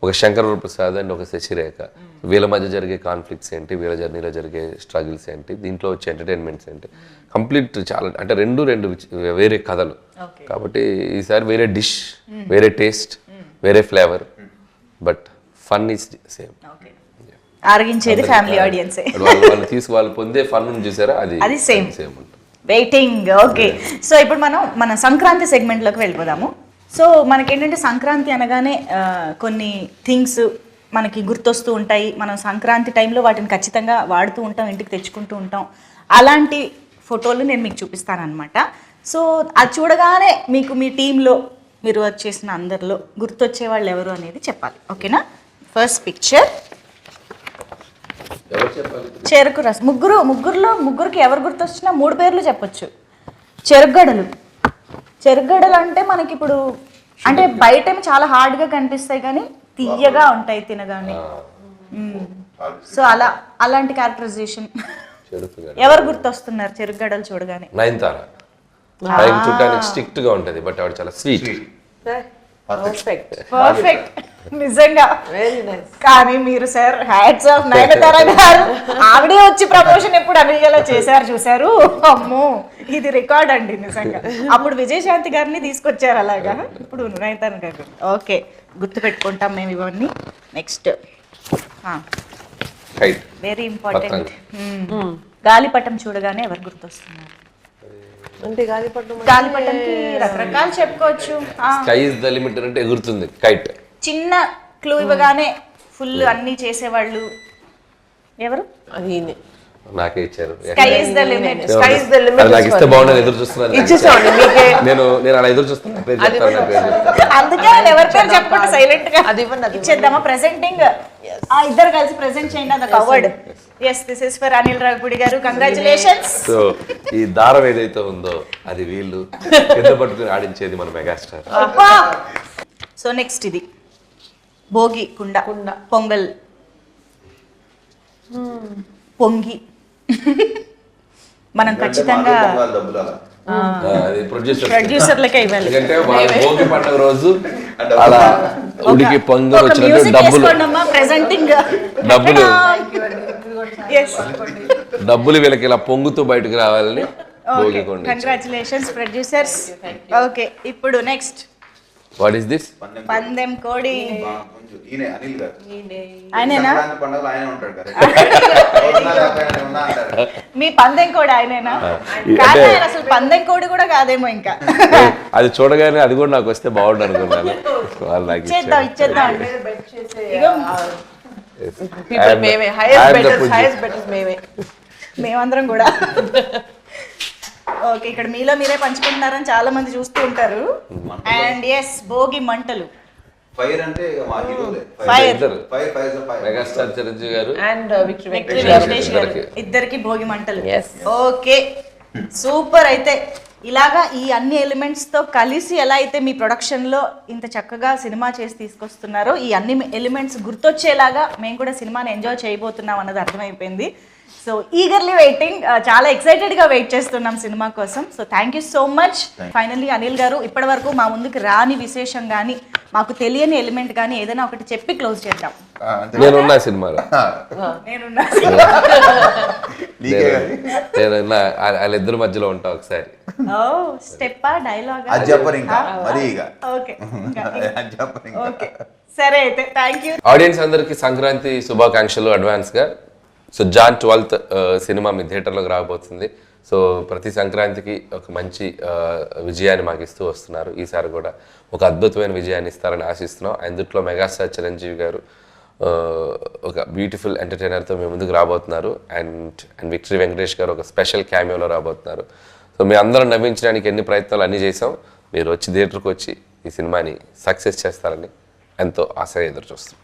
ఒక శంకర్ ప్రసాద్ అండ్ ఒక శశిరేఖ, వీళ్ళ మధ్య జరిగే కాన్ఫ్లిక్ట్స్ ఏంటి, వీళ్ళ జర్నీలో జరిగే స్ట్రగుల్స్ ఏంటి, దీంట్లో వచ్చే ఎంటర్టైన్మెంట్స్ ఏంటి, కంప్లీట్ చాలా, అంటే రెండు వేరే కథలు. కాబట్టి ఈసారి వేరే డిష్, వేరే టేస్ట్, వేరే flavour, but fun is same. ఆరగించేది ఫ్యామిలీ ఆడియన్సే. వాళ్ళు పొందే ఫన్ చూసారా, అది సేమ్ ఉంటుంది. వెయిటింగ్. ఓకే, సో ఇప్పుడు మన సంక్రాంతి సెగ్మెంట్లోకి వెళ్ళిపోదాము. సో మనకేంటంటే సంక్రాంతి అనగానే కొన్ని థింగ్స్ మనకి గుర్తొస్తూ ఉంటాయి. మనం సంక్రాంతి టైంలో వాటిని ఖచ్చితంగా వాడుతూ ఉంటాం, ఇంటికి తెచ్చుకుంటూ ఉంటాం. అలాంటి ఫోటోలు నేను మీకు చూపిస్తానమాట. సో అది చూడగానే మీకు మీ టీంలో మీరు వర్క్ చేసిన అందరిలో గుర్తొచ్చే వాళ్ళు ఎవరు అనేది చెప్పాలి, ఓకేనా? ఫస్ట్ పిక్చర్ చెరుకు రసం. ముగ్గురికి ఎవరు గుర్తొచ్చినా 3 పేర్లు చెప్పొచ్చు. చెరుగడలు అంటే మనకి ఇప్పుడు అంటే బయట చాలా హార్డ్గా కనిపిస్తాయి కానీ తీయగా ఉంటాయి తినగానే. సో అలాంటి క్యారెక్టరైజేషన్. ఎవరు గుర్తొస్తున్నారు చెరుగడలు చూడగానే? నయనతార. చూడడానికి స్ట్రిక్ట్ గా ఉంటది, బట్ ఆవిడ చాలా స్వీట్. పర్ఫెక్ట్, నిజంగా కానీ మీరు సార్ హ్యాట్స్ ఆఫ్ నయనతార గారు, ఆవిడే వచ్చి ప్రమోషన్ ఎప్పుడు అనిల్ చేశారు చూసారు. అమ్మో, ఇది రికార్డ్ అండి నిజంగా. అప్పుడు విజయశాంతి గారిని తీసుకొచ్చారు అలాగా, ఇప్పుడు నయనతార గారు. ఓకే, గుర్తు పెట్టుకుంటాం మేము ఇవన్నీ. నెక్స్ట్ వెరీ ఇంపార్టెంట్, గాలిపటం చూడగానే ఎవరు గుర్తొస్తున్నారు? అంటే గాలిపటంకి రకరకాలు చెప్పుకోవచ్చు. స్కై ఇస్ ద లిమిట్ అంటే ఎగురుతుంది కైట్. చిన్న క్లూ ఇవ్వగానే ఫుల్ అన్ని చేసేవాళ్ళు ఎవరు? అది నాకే ఇచ్చారు. Sky is the limit. నాకు ఇస్తే బాగుండదు, ఎదురు చూస్తున్నాను. నేను అలా ఎదురు చూస్తున్నాను. అందుకే ఎవరి పేరు చెప్పకుండా సైలెంట్ గా ఇచ్చేద్దామా? ప్రెజెంటింగ్ ఇద్దరు కలిసి ప్రెజెంట్ చేయండి. అది award. yes, this is for Anil Ravipudi గారు. కంగ్రాచులేషన్స్. సో ఈ దారం ఏదైతే ఉందో అది వీళ్ళు కింద పట్టుకుని ఆడించేది మన మెగాస్టార్. సో నెక్స్ట్ ఇది భోగి కుండ పొంగల్ పొంగి మనం ఖచ్చితంగా ప్రొడ్యూసర్లకే ఇవ్వాలి. ఎందుకంటే వాళ్ళ భోగి పండుగ రోజు అలా ఉడికి పొంగల్ వచ్చినట్టు డబ్బులు వీళ్ళకి ఇలా పొంగుతూ బయటకు రావాలని భోగి కొండ. Congratulations producers. ఓకే, ఇప్పుడు నెక్స్ట్ వాట్ ఈస్ దిస్? పందెం కోడి. మీ పందెం కోడి ఆయనేనా? అసలు పందెం కోడి కూడా కాదేమో ఇంకా. అది చూడగానే అది కూడా నాకు వస్తే బాగుండు అనుకున్నాను. ఇచ్చేద్దాం. మేమందరం కూడా. ఓకే, ఇక్కడ మీలో మీరే పంచుకుంటున్నారని చాలా మంది చూస్తూ ఉంటారు. అండ్ ఎస్, భోగి మంటలు. ఫైర్ అంటే మెగాస్టార్ చిరంజీవి గారు అండ్ వెంకటేష్ గారు ఇద్దరికి భోగి మంటలు. Okay, super. అయితే ఇలాగా ఈ అన్ని ఎలిమెంట్స్తో కలిసి ఎలా అయితే మీ ప్రొడక్షన్లో ఇంత చక్కగా సినిమా చేసి తీసుకొస్తున్నారో ఈ అన్ని ఎలిమెంట్స్ గుర్తొచ్చేలాగా మేము కూడా సినిమాని ఎంజాయ్ చేయబోతున్నాం అన్నది అర్థమైపోయింది. సో ఈగర్లీ వెయిటింగ్, చాలా ఎక్సైటెడ్గా వెయిట్ చేస్తున్నాం సినిమా కోసం. So thank you so much. Finally Anil గారు, ఇప్పటి వరకు మా ముందుకు రాని విశేషం కానీ మాకు తెలియని ఎలిమెంట్ కానీ ఏదైనా ఒకటి చెప్పి క్లోజ్ చేద్దాం. నేనున్నా సినిమాలో, నేనున్నా నేనున్నా, వాళ్ళిద్దరి మధ్యలో ఉంటా ఒకసారి. స్టెప్పా డైలాగ్ అది చెప్పరు ఇంకా మరి ఇక ఓకే అది చెప్పరు ఇంకా. ఓకే సరే అయితే థ్యాంక్ యూ. ఆడియన్స్ అందరికీ సంక్రాంతి శుభాకాంక్షలు అడ్వాన్స్గా. సో జాన్ 12th సినిమా మీ థియేటర్లోకి రాబోతుంది. సో ప్రతి సంక్రాంతికి ఒక మంచి విజయాన్ని మాకు ఇస్తూ వస్తున్నారు. ఈసారి కూడా ఒక అద్భుతమైన విజయాన్ని ఇస్తారని ఆశిస్తున్నాం. అందుట్లో మెగాస్టార్ చిరంజీవి గారు ఒక బ్యూటిఫుల్ ఎంటర్టైనర్తో మీ ముందుకు రాబోతున్నారు. అండ్ విక్టరీ వెంకటేష్ గారు ఒక స్పెషల్ క్యామియోలో రాబోతున్నారు. సో మీ అందరం నవ్వించడానికి ఎన్ని ప్రయత్నాలు అన్నీ చేసాం. మీరు వచ్చి థియేటర్కి వచ్చి ఈ సినిమాని సక్సెస్ చేస్తారని ఎంతో ఆశగా ఎదురు చూస్తున్నాం.